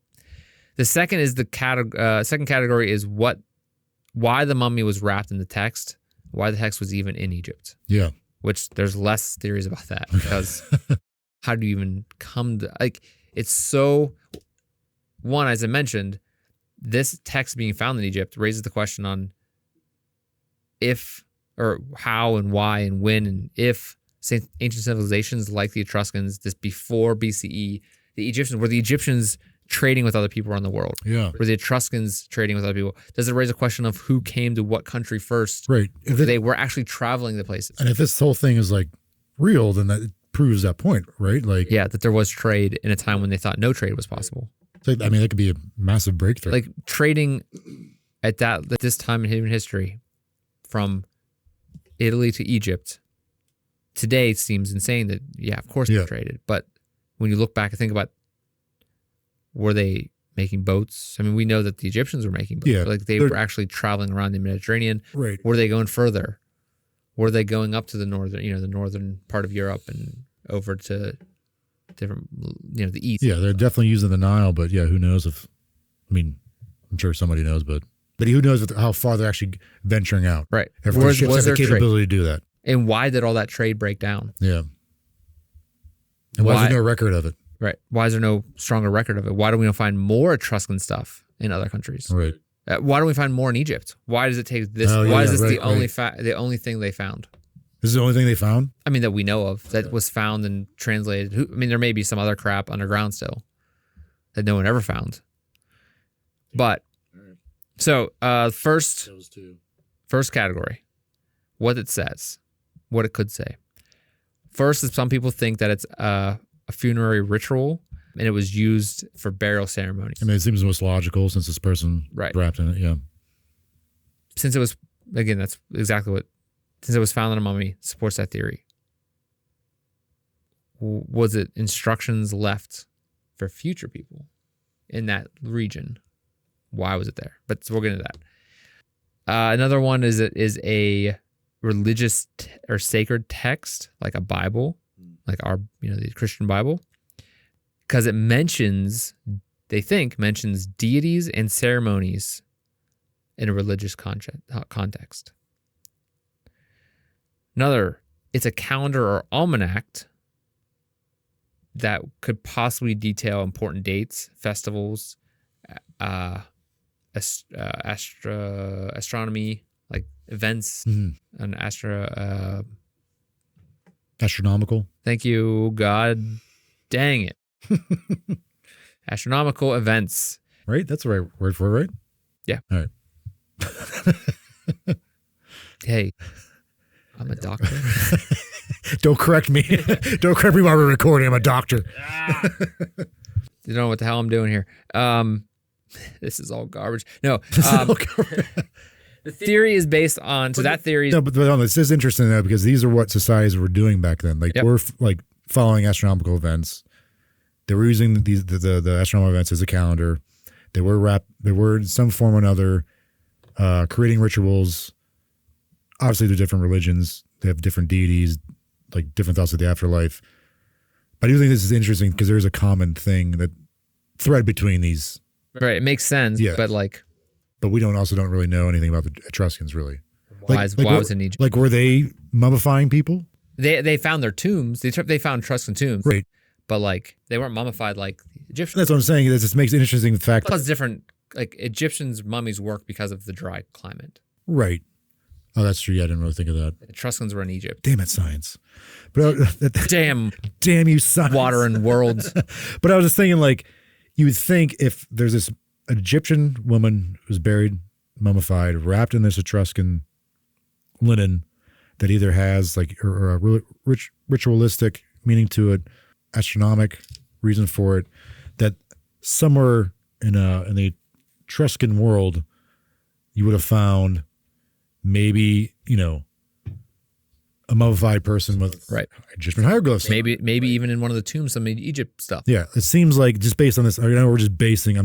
The second is second category is why the mummy was wrapped in the text, why the text was even in Egypt. Yeah. Which there's less theories about that, because how do you even come to, like, it's so, one, as I mentioned, this text being found in Egypt raises the question on if, or how and why and when, and if ancient civilizations like the Etruscans, this before BCE, the Egyptians trading with other people around the world? Yeah. Were the Etruscans trading with other people? Does it raise a question of who came to what country first? Right. If they were actually traveling the places. And if this whole thing is like real, then that proves that point, right? Like, yeah, that there was trade in a time when they thought no trade was possible. Like, I mean, that could be a massive breakthrough. Like trading at this time in human history, from Italy to Egypt, today it seems insane that, yeah, of course they traded. But when you look back and think about, were they making boats? I mean, we know that the Egyptians were making boats. Yeah, like they were actually traveling around the Mediterranean. Right. Were they going further? Were they going up to the northern part of Europe and over to different, the east? Yeah, they're definitely using the Nile, but yeah, who knows I'm sure somebody knows, but who knows how far they're actually venturing out? Right. If the ships have the capability to do that. And why did all that trade break down? Yeah. And why is there no record of it? Right. Why is there no stronger record of it? Why do we not find more Etruscan stuff in other countries? Right. Why don't we find more in Egypt? Why does it take this? Why is this the only thing they found? This is the only thing they found? I mean, that we know of, that was found and translated. I mean, there may be some other crap underground still that no one ever found. But, so, first category, what it says, what it could say. First is some people think that it's a funerary ritual, and it was used for burial ceremonies. I mean, it seems most logical since this person wrapped in it, yeah. Since it was, again, that's exactly what, since it was found in a mummy, supports that theory. Was it instructions left for future people in that region? Why was it there? But we'll get into that. Another one is it is a religious or sacred text, like a Bible, like our, the Christian Bible, because it mentions deities and ceremonies in a religious context. Another, it's a calendar or almanac that could possibly detail important dates, festivals, astronomy, like events, and astronomical. Thank you, God. Dang it. Astronomical events. Right? That's the right word for it, right? Yeah. All right. Hey, I'm a doctor. Don't correct me. Don't correct me while we're recording. I'm a doctor. You don't know what the hell I'm doing here. This is all garbage. No. The theory is based on, so that theory. No, but this is interesting though, because these are what societies were doing back then. Like we're like following astronomical events. They were using the astronomical events as a calendar. They were in some form or another creating rituals. Obviously, they're different religions. They have different deities, like different thoughts of the afterlife. But I do think this is interesting because there's a common thing that thread between these. Right, it makes sense. Yeah. But we don't really know anything about the Etruscans, really. Why was it in Egypt? Like, were they mummifying people? They found their tombs. They found Etruscan tombs. Right. But like they weren't mummified like the Egyptians. That's what I'm saying. This makes it interesting the fact that it's different. Like Egyptians' mummies work because of the dry climate. Right. Oh, that's true. Yeah, I didn't really think of that. The Etruscans were in Egypt. Damn it, science. But damn you, science. Water and worlds. But I was just thinking, like, you would think if there's this Egyptian woman who's buried, mummified, wrapped in this Etruscan linen that either has like or a ritualistic meaning to it, astronomic reason for it, that somewhere in the Etruscan world you would have found maybe, a mummified person with Egyptian hieroglyphs. Maybe even in one of the tombs, some Egypt stuff. Yeah, it seems like just based on this, I know I'm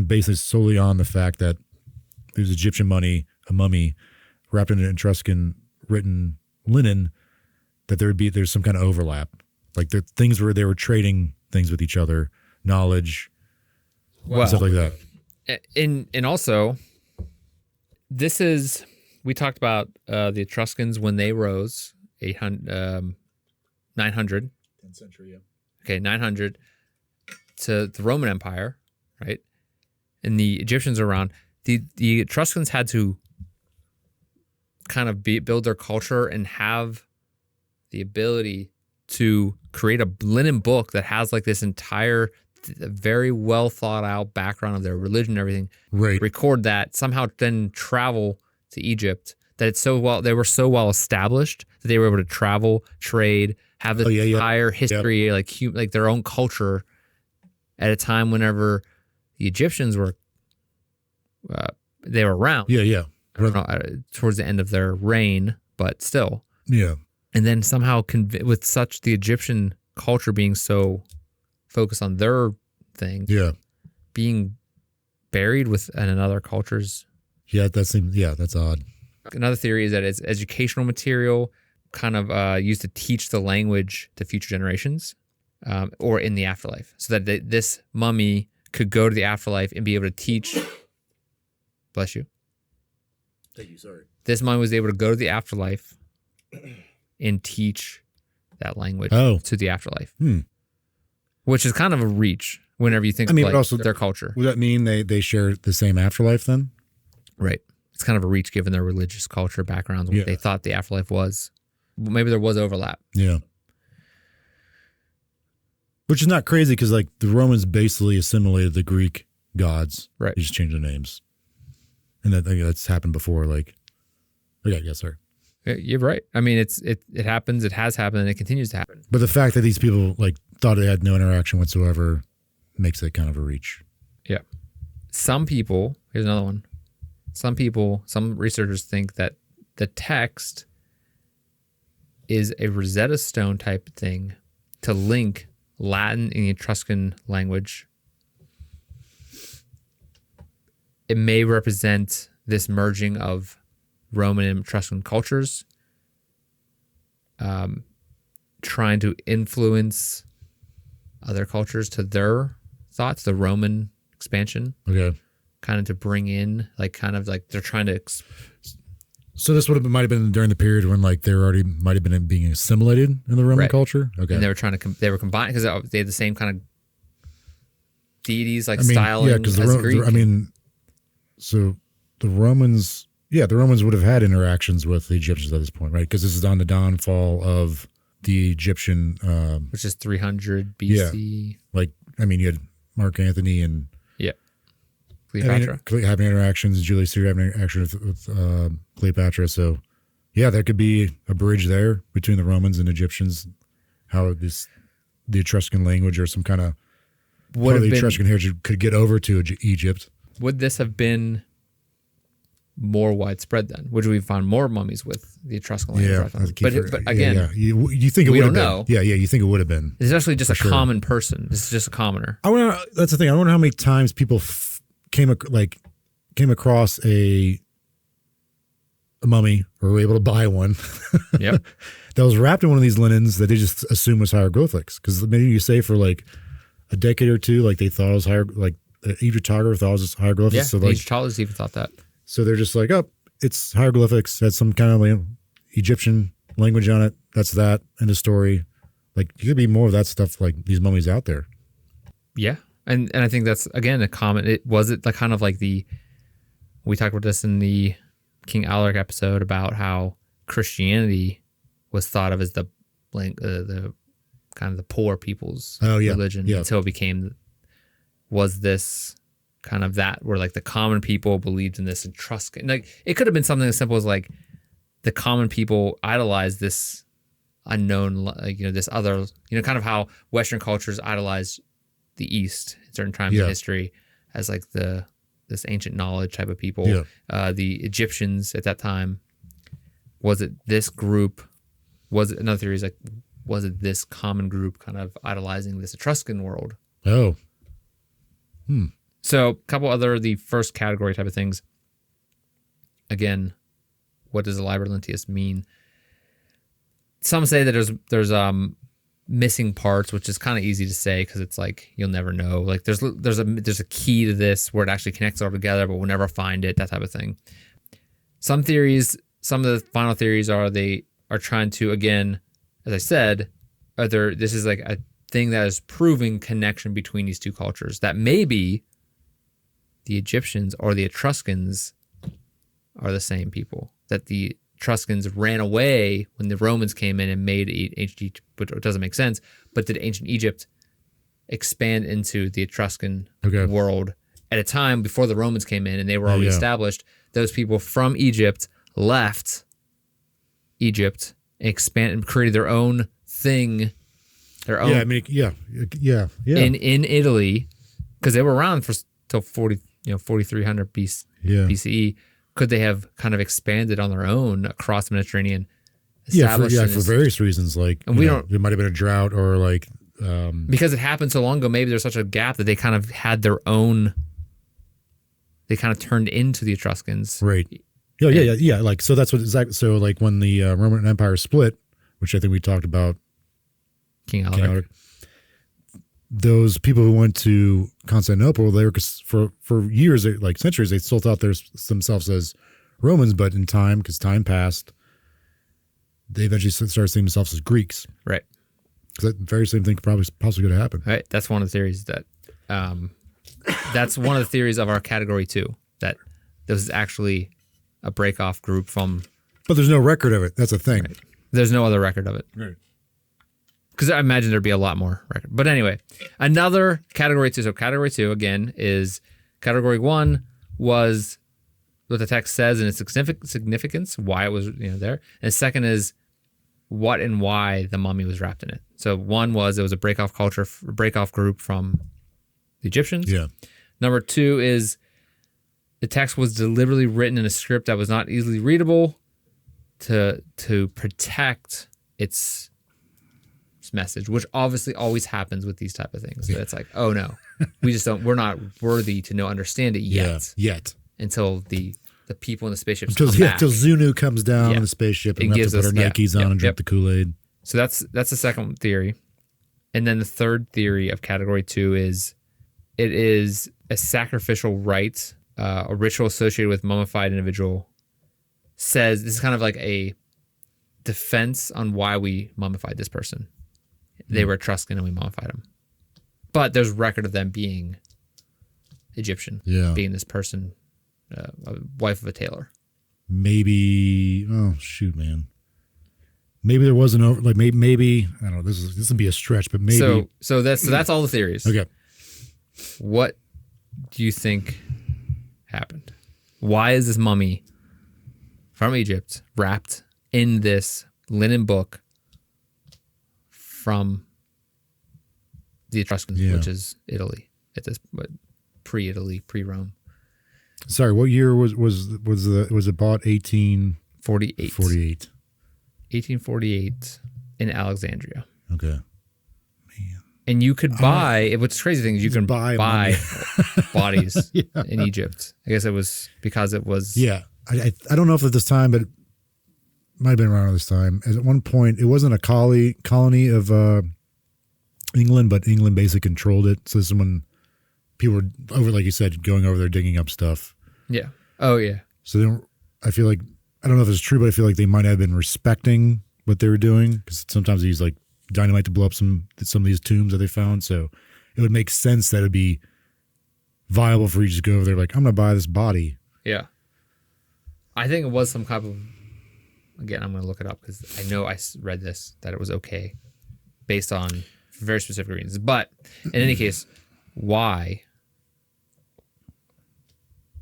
basing solely on the fact that there's Egyptian a mummy wrapped in an Etruscan written linen, that there's some kind of overlap. Like there things where they were trading things with each other, knowledge, stuff like that. And also, we talked about the Etruscans when they rose 900. 10th century, yeah. Okay, 900 to the Roman Empire, right? And the Egyptians are around. The Etruscans had to kind of build their culture and have the ability to create a linen book that has like this entire very well thought out background of their religion and everything. Right. Record that, somehow then travel to Egypt. They were so well established that they were able to travel, trade, have the entire history, like their own culture at a time whenever the Egyptians were they were around. Yeah. I don't know, towards the end of their reign, but still. Yeah. And then somehow with such the Egyptian culture being so focused on their thing, being buried with another culture's. Yeah, that's odd. Another theory is that it's educational material, kind of used to teach the language to future generations, or in the afterlife, so that this mummy could go to the afterlife and be able to teach. Bless you. Thank you. Sorry. This mummy was able to go to the afterlife and teach that language to the afterlife, which is kind of a reach whenever you think of but also their culture. Would that mean they share the same afterlife then? Right. It's kind of a reach given their religious culture backgrounds, what they thought the afterlife was. Maybe there was overlap. Yeah. Which is not crazy because like the Romans basically assimilated the Greek gods. Right. They just changed the names. And that's happened before. Like, okay, yes, sir. You're right. I mean, it happens, it has happened, and it continues to happen. But the fact that these people like thought they had no interaction whatsoever makes it kind of a reach. Yeah. Some people, here's another one. Some researchers think that the text is a Rosetta Stone type thing to link Latin and the Etruscan language. It may represent this merging of Roman and Etruscan cultures, trying to influence other cultures to their thoughts, the Roman expansion. Okay. Kind of to bring in, they're trying to. So this might have been during the period when like they already might have been being assimilated in the Roman culture. Okay. And they were trying to they were combined because they had the same kind of deities, styling as Greek. So the Romans would have had interactions with the Egyptians at this point, right? Because this is on the downfall of the Egyptian, which is 300 BC. Yeah. You had Mark Antony and Cleopatra having interactions, Julius Caesar having interactions with Cleopatra. So, yeah, there could be a bridge there between the Romans and Egyptians. How the Etruscan language or some kind of would have the been Etruscan heritage could get over to Egypt. Would this have been more widespread then? Would we find more mummies with the Etruscan language? But again, you think it would have been? Know. Yeah, you think it would have been. It's actually just a common person. This is just a commoner. That's the thing. I wonder how many times people came across a mummy or were able to buy one. Yep. That was wrapped in one of these linens that they just assumed was hieroglyphics. Because maybe you say for like a decade or two, like they thought it was Egyptographer thought it was hieroglyphics. Yeah, so like, Egyptologists even thought that. So they're just like, oh, it's hieroglyphics. Has some kind of Egyptian language on it. That's that. End of story. Like, there could be more of that stuff, like these mummies out there. Yeah. And I think that's, again, a common, we talked about this in the King Alaric episode about how Christianity was thought of as the kind of the poor people's religion. Yeah. Until it was this kind of that where like the common people believed in this Etruscan. Like it could have been something as simple as like the common people idolized this unknown, this other, kind of how Western cultures idolize the East at certain times in history as like this ancient knowledge type of people. Yeah. The Egyptians at that time, was it this group? Was it, another theory is like, was it this common group kind of idolizing this Etruscan world? Oh. So a couple other, the first category type of things. Again, what does the Liber Linteus mean? Some say that there's missing parts, which is kind of easy to say because it's like you'll never know. Like there's a key to this where it actually connects all together, but we'll never find it. That type of thing. Some of the final theories they are trying to, again, as I said, this is like a thing that is proving connection between these two cultures. That maybe the Egyptians or the Etruscans are the same people. That the Etruscans ran away when the Romans came in and made ancient Egypt, but it doesn't make sense. But did ancient Egypt expand into the Etruscan world at a time before the Romans came in and they were already established? Those people from Egypt left Egypt and expanded and created their own thing. Their own. In Italy, because they were around till 4300 BCE. Could they have kind of expanded on their own across the Mediterranean? For various reasons, like there might have been a drought or like because it happened so long ago. Maybe there's such a gap that they kind of had their own. They kind of turned into the Etruscans, right? Yeah. Like so, that's what exactly. So like when the Roman Empire split, which I think we talked about, King Alaric. Those people who went to Constantinople, they were for years, like centuries, they still thought themselves as Romans, but in time, because time passed, they eventually started seeing themselves as Greeks. Right. Because that very same thing could possibly going to happen. Right. That's one of the theories that. That's one of the theories of our category 2, that this is actually a break-off group from. But there's no record of it. That's a thing. Right. There's no other record of it. Right. Because I imagine there'd be a lot more record. But anyway, another category 2. So category 2, again, is category 1 was what the text says and its significance, why it was there. And second is what and why the mummy was wrapped in it. So one was it was a break-off group from the Egyptians. Yeah. Number 2 is the text was deliberately written in a script that was not easily readable to protect its message, which obviously always happens with these type of things. So it's like, oh no, we're not worthy to understand it yet. Until the people in the spaceships come back. Until Zunu comes down on the spaceship and we have to put our Nikes on and drink the Kool-Aid. So that's the second theory. And then the third theory of category 2 is it is a sacrificial rite, a ritual associated with mummified individual. Says this is kind of like a defense on why we mummified this person. They were Etruscan and we mummified them. But there's record of them being Egyptian, being this person, a wife of a tailor. Maybe, oh shoot, man. Maybe there wasn't maybe I don't know. This would be a stretch, but maybe. So that's all the theories. Okay. What do you think happened? Why is this mummy from Egypt wrapped in this linen book from the Etruscans, which is Italy at this, but pre-Italy, pre-Rome. Sorry, what year was it bought? 1848. 1848 in Alexandria. Okay. Man. And you could buy, what's crazy thing is you can buy bodies in Egypt. I guess it was because it was. Yeah. I don't know if at this time, but it might have been around this time. At one point, it wasn't a colony of England, but England basically controlled it. So this is when people were over, like you said, going over there, digging up stuff. Yeah. Oh, yeah. So I feel like, I don't know if it's true, but I feel like they might have been respecting what they were doing, because sometimes they use like dynamite to blow up some of these tombs that they found. So it would make sense that it'd be viable for you to just go over there like, I'm going to buy this body. Yeah. I think it was some kind of, again, I'm going to look it up because I know I read this, that it was okay based on very specific reasons. But in any case, why?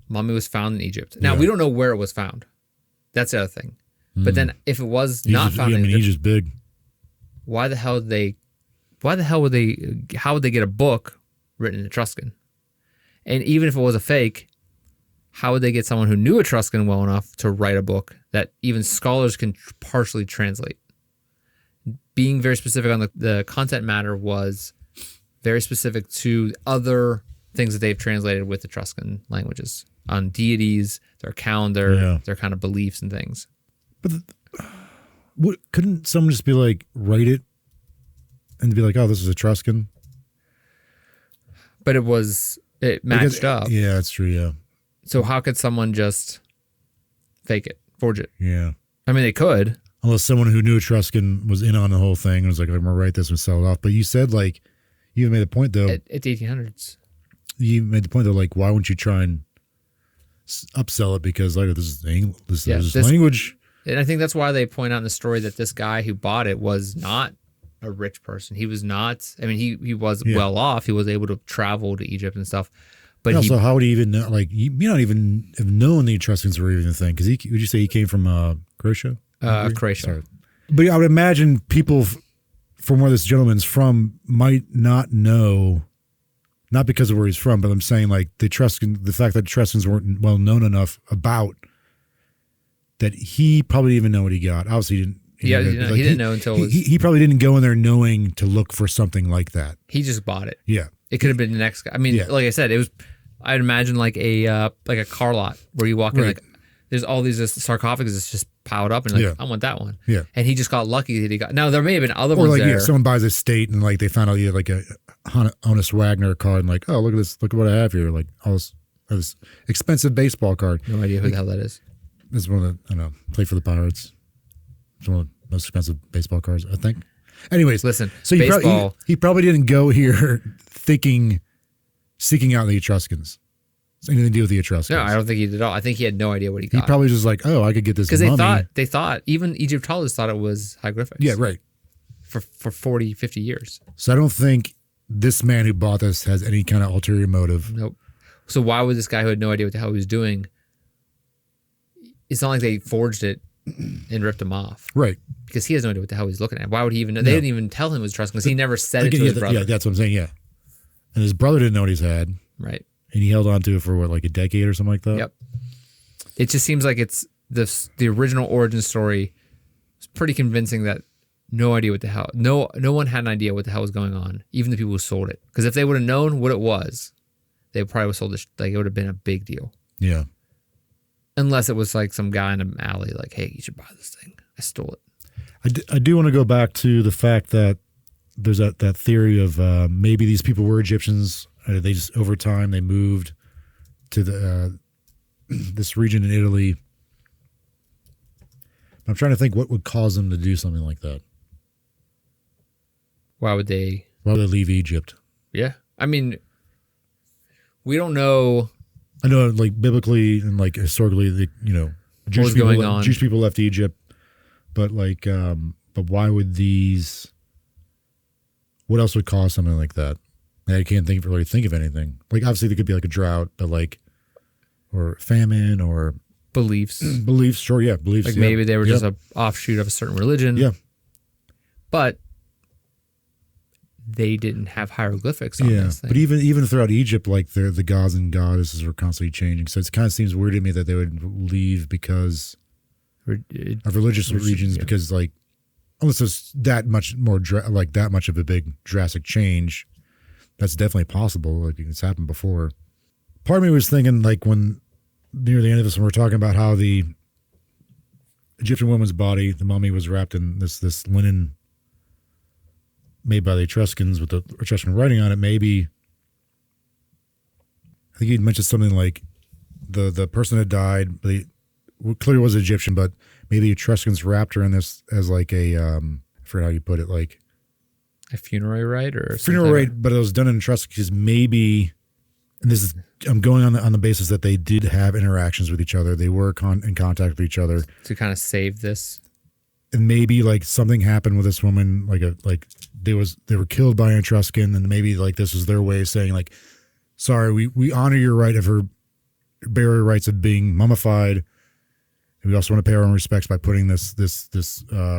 Mummy was found in Egypt. Now, we don't know where it was found. That's the other thing. But then if it was not found in Egypt, Egypt's big. how would they get a book written in Etruscan? And even if it was a fake, how would they get someone who knew Etruscan well enough to write a book that even scholars can partially translate? Being very specific on the content matter was very specific to other things that they've translated with Etruscan languages on deities, their calendar, their kind of beliefs and things. But couldn't someone just be like, write it and be like, oh, this is Etruscan? But it matched up. Yeah, that's true, yeah. So how could someone just fake it, forge it? Yeah. I mean, they could. Unless someone who knew Etruscan was in on the whole thing and was like, I'm going to write this and sell it off. But you said, like, you even made a point, though. It's 1800s. You made the point, though, like, why wouldn't you try and upsell it? Because, like, this is language. And I think that's why they point out in the story that this guy who bought it was not a rich person. He was not, I mean, he was well off. He was able to travel to Egypt and stuff. But also, how would he even know? Like, you not even have known the Etruscans were even a thing. Because would you say he came from Croatia? Croatia. Sorry. But I would imagine people from where this gentleman's from might not know, not because of where he's from, but I'm saying like the fact that Etruscans weren't well known enough about that he probably didn't even know what he got. Obviously, he didn't. He didn't know until he probably didn't go in there knowing to look for something like that. He just bought it. Yeah, it could have been the next guy. I mean, like I said, it was. I'd imagine like a car lot where you walk in, like there's all these sarcophagus that's just piled up, and like I want that one. Yeah, and he just got lucky that he got. Now there may have been other ones like, there. Someone buys a state and like they found out you had like a Honus Wagner card and like, oh, look at this, look at what I have here, like all this expensive baseball card. No idea who the hell that is. This is one of the, I don't know, play for the Pirates. It's one of the most expensive baseball cards, I think. Anyways, listen. So he probably didn't go here seeking out the Etruscans. It's anything to do with the Etruscans. No, I don't think he did at all. I think he had no idea what he got. He probably just like, oh, I could get this because mummy. they thought even Egyptologists thought it was hieroglyphics. Yeah, right. For 40, 50 years. So I don't think this man who bought this has any kind of ulterior motive. Nope. So why would this guy who had no idea what the hell he was doing? It's not like they forged it and ripped him off. Right. Because he has no idea what the hell he's looking at. Why would he even know? They didn't even tell him it was Etruscan because he never said it to his brother. Yeah, that's what I'm saying, yeah. And his brother didn't know what he's had. Right. And he held on to it for what, like a decade or something like that? Yep. It just seems like it's the original origin story is pretty convincing that no idea what the hell, no one had an idea what the hell was going on, even the people who sold it. Because if they would have known what it was, they probably would have sold it, like it would have been a big deal. Yeah. Unless it was like some guy in an alley, like, hey, you should buy this thing. I stole it. I do want to go back to the fact that there's that theory of maybe these people were Egyptians. They just, over time, they moved to the this region in Italy. I'm trying to think what would cause them to do something like that. Why would they leave Egypt? Yeah. I mean, we don't know. I know, like, biblically and, like, historically, Jewish people left Egypt. But, like, but why would what else would cause something like that? I can't really think of anything. Like, obviously, there could be, like, a drought, but, like, or famine or beliefs. Beliefs, sure, yeah, beliefs. Like, maybe they were just an offshoot of a certain religion. Yeah. But they didn't have hieroglyphics on this thing. But even throughout Egypt, like the gods and goddesses were constantly changing. So it kind of seems weird to me that they would leave because of religious regions, because like unless there's that much more that much of a big drastic change, that's definitely possible. Like it's happened before. Part of me was thinking like when near the end of this, when we're talking about how the Egyptian woman's body, the mummy, was wrapped in this linen made by the Etruscans with the Etruscan writing on it. Maybe I think you'd mentioned something like the person that died, clearly was Egyptian, but maybe the Etruscans wrapped her in this as like a I forget how you put it, like a funerary rite or funeral rite, but it was done in Etruscan because maybe, and this is I'm going on the basis that they did have interactions with each other. They were in contact with each other to kind of save this. And maybe like something happened with this woman, they were killed by an Etruscan, and maybe like this was their way of saying like, sorry, we honor your right of her burial rights of being mummified. And we also want to pay our own respects by putting this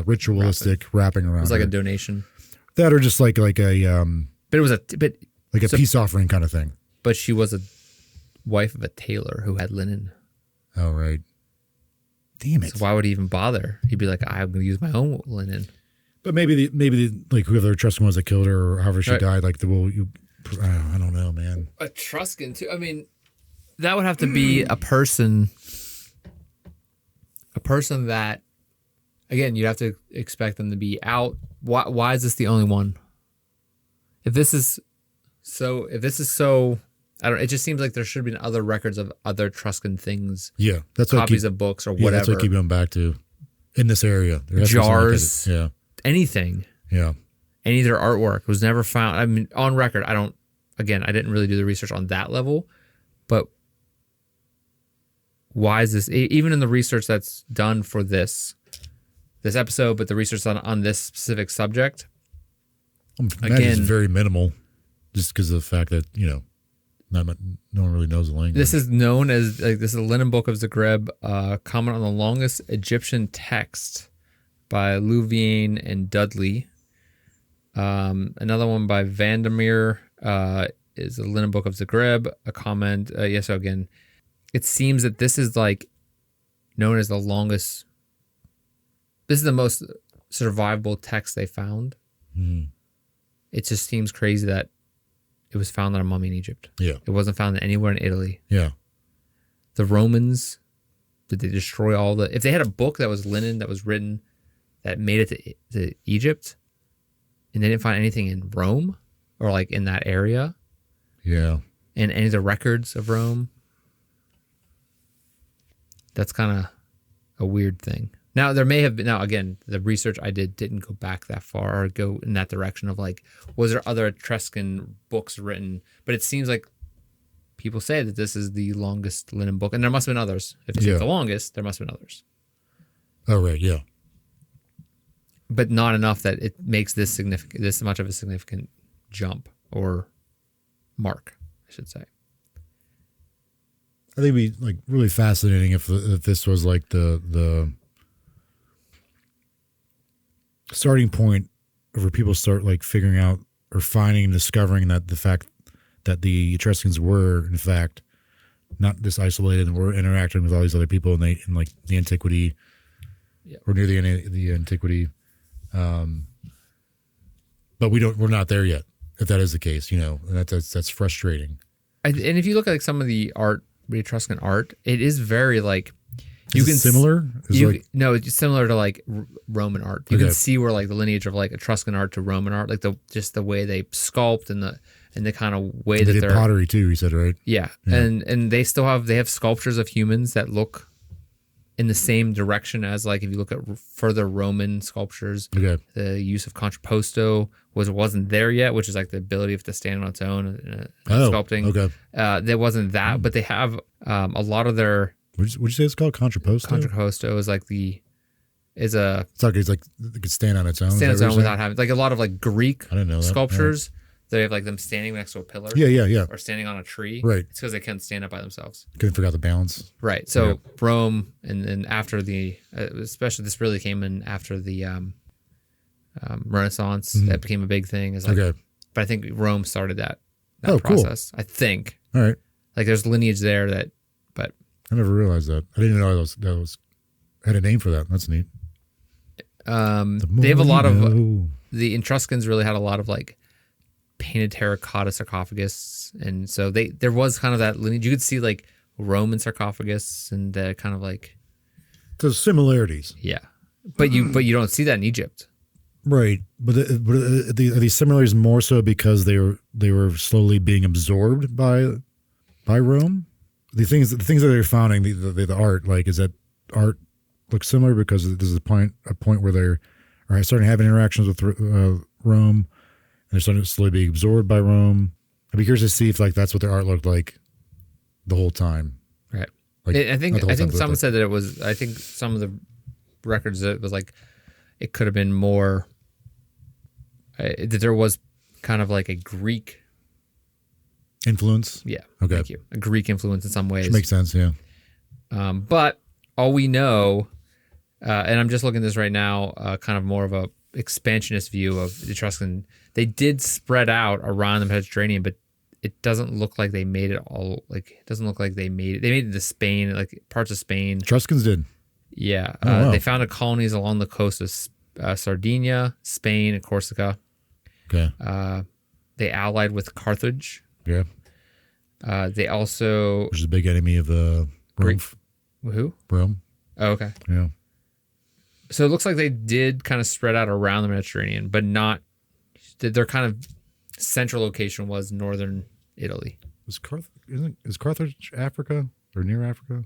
ritualistic wrapping around. It was like her. A donation. That or just like a but it was a peace offering kind of thing. But she was a wife of a tailor who had linen. Oh right. Damn it! So why would he even bother? He'd be like, I'm going to use my own linen. But maybe like whoever the Etruscan was that killed her, or however she died, like I don't know, man. Etruscan too. I mean, that would have to be a person that, again, you'd have to expect them to be out. Why is this the only one? If this is so, I don't. It just seems like there should have been other records of other Etruscan things. Yeah, that's copies of books or whatever. That's what I keep going back to in this area. Jars, anything. Yeah, any of their artwork was never found. I mean, on record, I didn't really do the research on that level, but why is this? Even in the research that's done for this episode, but the research on this specific subject, again, is very minimal, just because of the fact that no one really knows the language. This is known as this is a Linen Book of Zagreb, comment on the longest Egyptian text by Louvain and Dudley. Another one by Vandermeer is a Linen Book of Zagreb, a comment. So again, it seems that this is like known as the longest. This is the most survivable text they found. Mm-hmm. It just seems crazy that it was found on a mummy in Egypt. Yeah. It wasn't found anywhere in Italy. Yeah. The Romans, did they destroy all the... If they had a book that was linen, that was written, that made it to Egypt, and they didn't find anything in Rome, or like in that area. Yeah. And any of the records of Rome, that's kind of a weird thing. Now, there may have been... Now, again, the research I did didn't go back that far or go in that direction of like, was there other Etruscan books written? But it seems like people say that this is the longest linen book. And there must have been others. If it's the longest, there must have been others. Oh, right, yeah. But not enough that it makes this much of a significant jump or mark, I should say. I think it'd be like really fascinating if this was like the starting point where people start like figuring out or finding and discovering that the fact that the Etruscans were in fact not this isolated and were interacting with all these other people in like the antiquity or near the antiquity, but we're not there yet. If that is the case, and that's frustrating. And if you look at like some of the art, the Etruscan art, it is very like. Similar? No, it's similar to like Roman art. You can see where like the lineage of like Etruscan art to Roman art, like the way they sculpt and the kind of way that they're pottery too. You said, right? Yeah. And they still have sculptures of humans that look in the same direction as like if you look at further Roman sculptures. Okay. The use of contrapposto wasn't there yet, which is like the ability of it to stand on its own in sculpting. Okay. There wasn't that, but they have a lot of their. What'd you say it's called? Contrapposto? Contrapposto is like it's like it could stand on its own. Stand on its own without having, like a lot of like Greek sculptures. Yeah. They have like them standing next to a pillar. Yeah. Or standing on a tree. Right. It's because they can't stand up by themselves. Couldn't figure out the balance. Right. So Rome, and then after especially this really came in after the Renaissance, that became a big thing. Is like but I think Rome started that Oh, cool. process. I think. All right. Like there's lineage there that, but I never realized that. I didn't know that was had a name for that. That's neat. they have a lot of the Etruscans really had a lot of like painted terracotta sarcophagus, and so there was kind of that lineage. You could see like Roman sarcophagus and kind of like the similarities. Yeah, but you don't see that in Egypt, right? But are these similarities more so because they were slowly being absorbed by Rome? The things that they're finding, the art, like, is that art looks similar because this is a point where they're starting to have interactions with Rome, and they're starting to slowly be absorbed by Rome. I'd be curious to see if like that's what their art looked like the whole time. Right. Like, I think someone said that it was. I think some of the records that it was like it could have been more. That there was kind of like a Greek influence. Yeah. Okay. Thank you. A Greek influence in some ways. Which makes sense. Yeah. But all we know, and I'm just looking at this right now, kind of more of a expansionist view of the Etruscan. They did spread out around the Mediterranean, but it doesn't look like they made it all. Like it doesn't look like they made it. They made it to Spain, like parts of Spain. Etruscans did. Yeah. Oh, wow. They founded colonies along the coast of Sardinia, Spain, and Corsica. Okay. They allied with Carthage. Yeah. They also, which is a big enemy of Rome. Who? Rome. Oh, okay. Yeah. So it looks like they did kind of spread out around the Mediterranean, but not. Their kind of central location was northern Italy. Is Carthage Africa or near Africa?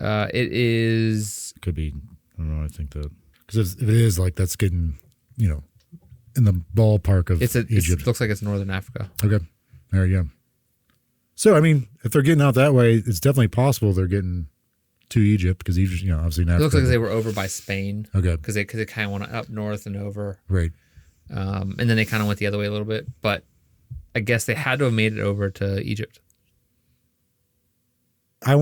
It is. It could be. I don't know. I think that because if it is, like, that's getting, in the ballpark of Egypt. It looks like it's northern Africa. Okay. There you go. So, I mean, if they're getting out that way, it's definitely possible they're getting to Egypt because Egypt, obviously in Africa. It looks like they were over by Spain. Okay. Because they kind of went up north and over. Right. And then they kind of went the other way a little bit. But I guess they had to have made it over to Egypt. I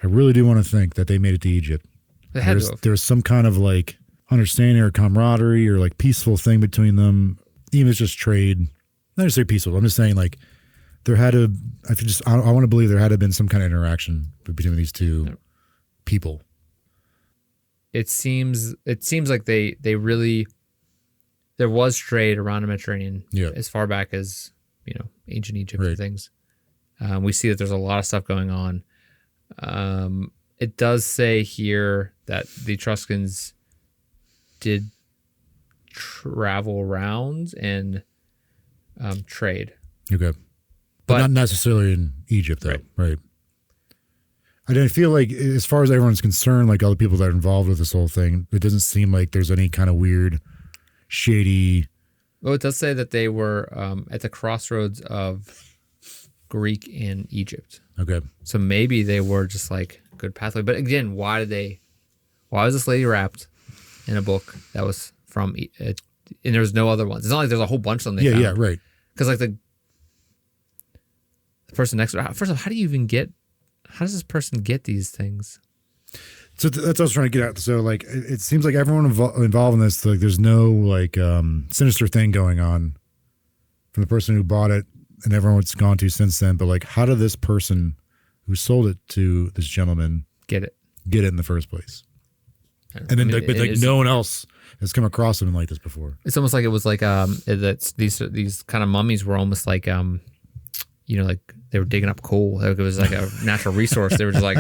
really do want to think that they made it to Egypt. They had to have. There's some kind of like understanding or camaraderie or like peaceful thing between them. Even if it's just trade. Not necessarily peaceful. I'm just saying like there had to, I want to believe there had to have been some kind of interaction between these two people. It seems like they really, there was trade around the Mediterranean as far back as, ancient Egypt and things. We see that there's a lot of stuff going on. It does say here that the Etruscans did travel around and trade. Okay. But not necessarily in Egypt, though. Right. I didn't feel like, as far as everyone's concerned, like all the people that are involved with this whole thing, it doesn't seem like there's any kind of weird, shady. Well, it does say that they were at the crossroads of Greek and Egypt. Okay. So maybe they were just like good pathway. But again, why was this lady wrapped in a book that was from, and there was no other ones? It's not like there's a whole bunch of them. Yeah, right. Because like the person next to her, first of all, how does this person get these things? So that's what I was trying to get at. So like, it seems like everyone involved in this, like there's no like sinister thing going on from the person who bought it and everyone's gone to since then. But like, how did this person who sold it to this gentleman get it in the first place? And then no one else has come across something like this before. It's almost like it was like that's these kind of mummies were almost like like they were digging up coal. Like it was like a natural resource. They were just like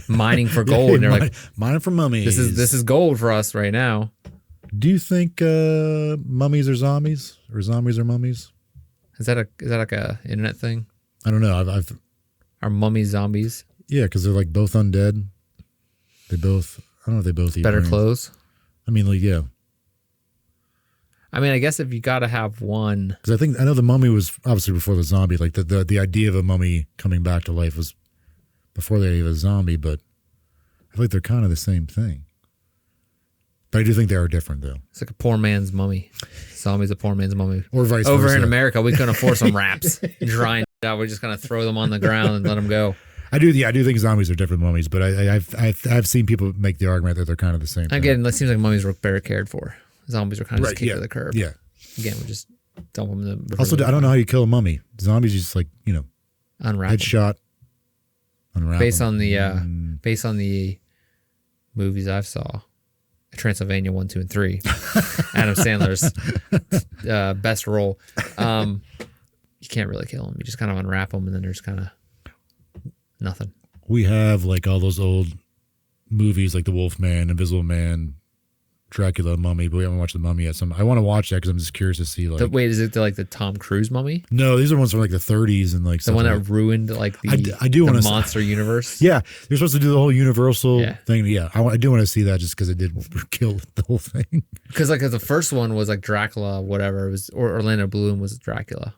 mining for gold, and they're like mining for mummies. This is gold for us right now. Do you think mummies are zombies, or zombies are mummies? Is that like a internet thing? I don't know. Are mummies zombies? Yeah, because they're like both undead. I don't know if they both eat better brains. Clothes. I mean, like, yeah. I mean, I guess if you got to have one, because I know the mummy was obviously before the zombie. Like the idea of a mummy coming back to life was before they had a zombie, but I feel like they're kind of the same thing. But I do think they are different, though. It's like a poor man's mummy. Zombie's a poor man's mummy. Or vice versa. Over in America, we couldn't afford some wraps, drying out. We're just gonna throw them on the ground and let them go. I do think zombies are different mummies, but I've seen people make the argument that they're kind of the same thing. Again, it seems like mummies were better cared for. Zombies are kind of just kicked to the curb. Yeah, again, we just dump them in the river. Also, I don't know how you kill a mummy. Zombies just like, unwrap them. headshot, unwrap Based them. on the movies I've saw, Transylvania 1, 2, and 3, Adam Sandler's best role. You can't really kill them. You just kind of unwrap them, and then there's kind of nothing. We have like all those old movies like The Wolf Man, Invisible Man, Dracula, Mummy, but we haven't watched The Mummy yet. I want to watch that because I'm just curious to see like. Wait, is it like the Tom Cruise Mummy? No, these are ones from like the 30s and like the one that ruined like the I do want to monster universe. Yeah, they're supposed to do the whole Universal thing. Yeah, I do want to see that just because it did kill the whole thing. Because like the first one was like Dracula, whatever it was, or Orlando Bloom was Dracula.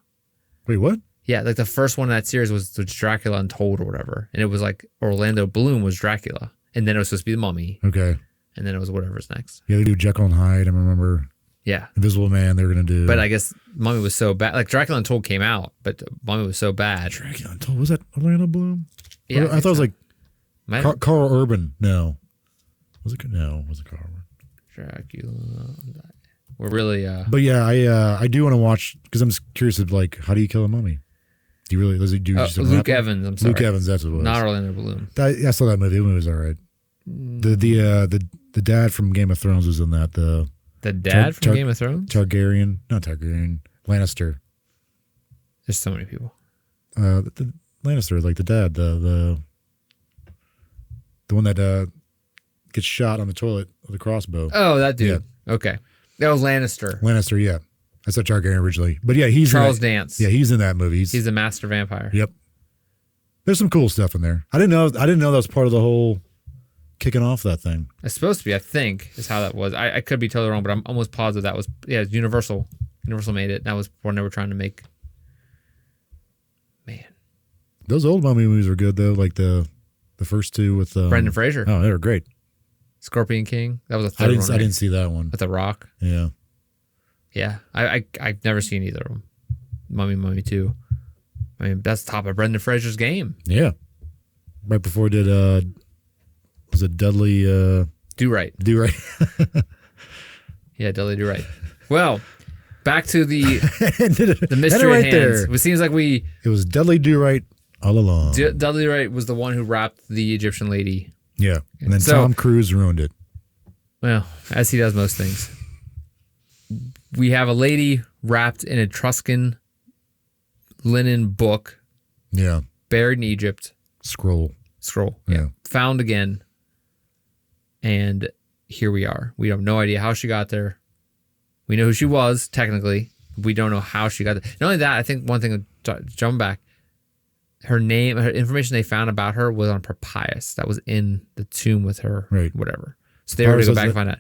Wait, what? Yeah, like the first one in that series was Dracula Untold or whatever, and it was like Orlando Bloom was Dracula, and then it was supposed to be the Mummy. Okay. And then it was whatever's next. Yeah, they do Jekyll and Hyde. I remember. Yeah. Invisible Man. They were gonna do. But I guess Mummy was so bad. Like Dracula Untold came out, but Mummy was so bad. Dracula Untold, was that Orlando Bloom? Yeah, I thought it was like Carl Urban. No, was it? No, was it Carl Urban? Dracula. We're really. But yeah, I do want to watch because I'm just curious of like how do you kill a mummy? Do you really? Does he do? Luke Evans. I'm sorry. Luke Evans. That's what it was. Not Orlando Bloom. I saw that movie. The movie was all right. The dad from Game of Thrones was in that. The dad from Game of Thrones? Not Targaryen. Lannister. There's so many people. The Lannister, like the dad, the one that gets shot on the toilet with a crossbow. Oh, that dude. Yeah. Okay. That was Lannister. Lannister, yeah. I said Targaryen originally. But yeah, he's Charles Dance. Yeah, he's in that movie. He's the master vampire. Yep. There's some cool stuff in there. I didn't know that was part of the whole kicking off that thing. It's supposed to be, I think, is how that was. I could be totally wrong, but I'm almost positive that was, Universal. Universal made it. That was when they were trying to make. Man. Those old mummy movies were good, though. Like the first two with. Brendan Fraser. Oh, they were great. Scorpion King. That was a third one. I didn't see that one. With The Rock. Yeah. Yeah. I've never seen either of them. Mummy 2. I mean, that's top of Brendan Fraser's game. Yeah. Right before he did, was it Dudley? Do Right. Do Right. Yeah, Dudley Do Right. Well, back to the mystery right at hand. there. It seems like It was Dudley Do Right all along. Dudley Do Right was the one who wrapped the Egyptian lady. Yeah. And then Tom Cruise ruined it. Well, as he does most things. We have a lady wrapped in an Etruscan linen book. Yeah. Buried in Egypt. Scroll. Yeah. Found again. And here we are. We have no idea how she got there. We know who she was, technically. We don't know how she got there. Not only that, I think one thing, jump back, her name, her information they found about her was on papyrus. That was in the tomb with her, right? Whatever. So they were to go back and find out.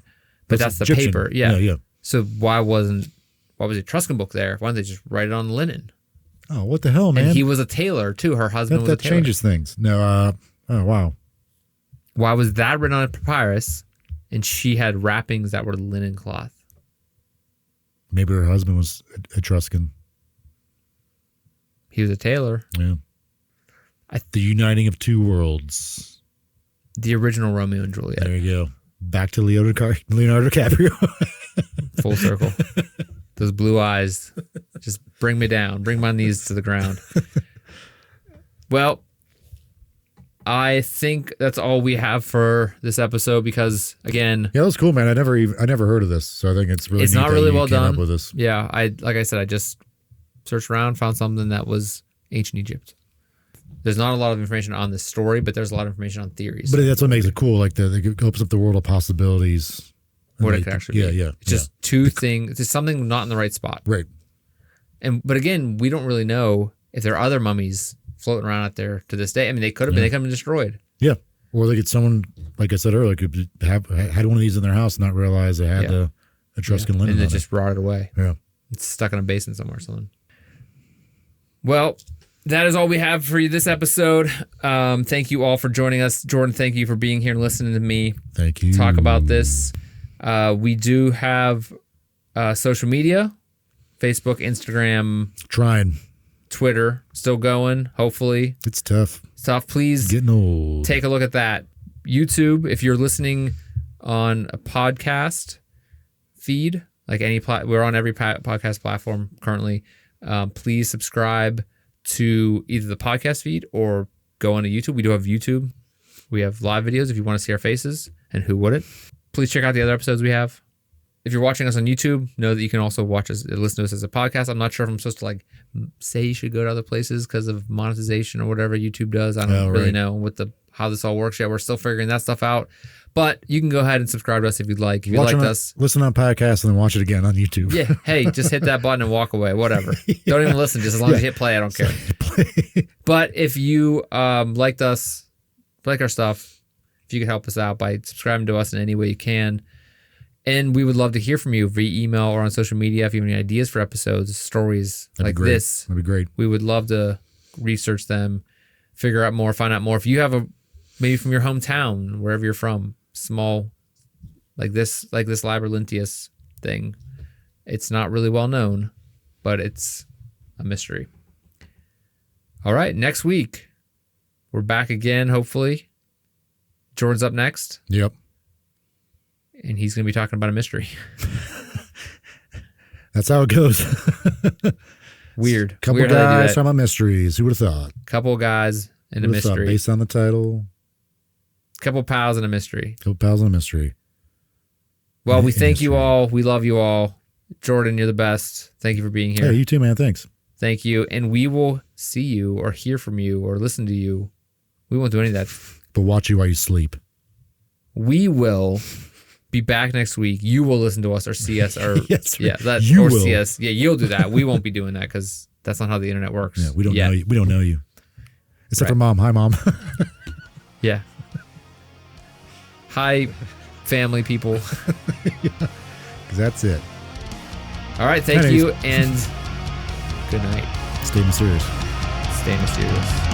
But that's the Egyptian paper. Yeah. Yeah. So why was the Etruscan book there? Why didn't they just write it on linen? Oh, what the hell, man? And he was a tailor, too. Her husband was a tailor. That changes things. No, oh, wow. Why was that written on a papyrus and she had wrappings that were linen cloth? Maybe her husband was Etruscan. He was a tailor. Yeah. The uniting of two worlds. The original Romeo and Juliet. There you go. Back to Leonardo DiCaprio. Full circle. Those blue eyes just bring me down. Bring my knees to the ground. Well, I think that's all we have for this episode because, again, yeah, that was cool, man. I never heard of this, so I think it's really. It's not really well done. Up with this. Yeah, like I said, I just searched around, found something that was ancient Egypt. There's not a lot of information on this story, but there's a lot of information on theories. But that's what makes it cool. Like it opens up the world of possibilities. What it could actually be. Yeah. It's just two things. It's something not in the right spot. Right. But again, we don't really know if there are other mummies floating around out there to this day. I mean, they could have been. They could have been destroyed. Yeah. Or they could someone, like I said earlier, could have had one of these in their house and not realize they had the Etruscan linen. And it just rotted away. Yeah. It's stuck in a basin somewhere or something. Well, that is all we have for you this episode. Thank you all for joining us. Jordan, thank you for being here and listening to me. Thank you. Talk about this. We do have social media, Facebook, Instagram. Trying. Twitter, still going, hopefully. It's tough. Please getting old. Take a look at that. YouTube, if you're listening on a podcast feed, Like we're on every podcast platform currently. Please subscribe to either the podcast feed or go onto YouTube. We do have YouTube. We have live videos if you want to see our faces, and who wouldn't? Please check out the other episodes we have. If you're watching us on YouTube, know that you can also listen to us as a podcast. I'm not sure if I'm supposed to say you should go to other places because of monetization or whatever YouTube does. I don't really know how this all works yet. We're still figuring that stuff out. But you can go ahead and subscribe to us if you'd like. If you liked us, listen on podcast and then watch it again on YouTube. Yeah. Hey, just hit that button and walk away. Whatever. Don't even listen. Just as long as you hit play, I don't care. But if you liked us, like our stuff, if you could help us out by subscribing to us in any way you can. And we would love to hear from you via email or on social media if you have any ideas for episodes, stories like this. That'd be great. We would love to research them, figure out more, find out more. If you have maybe from your hometown, wherever you're from, small, like this Liber Linteus thing. It's not really well known, but it's a mystery. All right, next week, we're back again, hopefully. Jordan's up next. Yep. And he's going to be talking about a mystery. That's how it goes. Weird. Couple Weird guys talking about mysteries. Who would have thought? Couple guys and a mystery. Based on the title. Couple pals and a mystery. Couple pals and a mystery. Well, we thank you all. We love you all. Jordan, you're the best. Thank you for being here. Hey, you too, man. Thanks. Thank you. And we will see you or hear from you or listen to you. We won't do any of that. But watch you while you sleep. We will be back next week. You will listen to us or see us or you will see us. Yeah, you'll do that. We won't be doing that because that's not how the internet works. Yeah, we don't know you. We don't know you. Except for Mom. Hi, Mom. Yeah. Hi, family people. Because that's it. All right. Thank you and good night. Stay mysterious. Stay mysterious.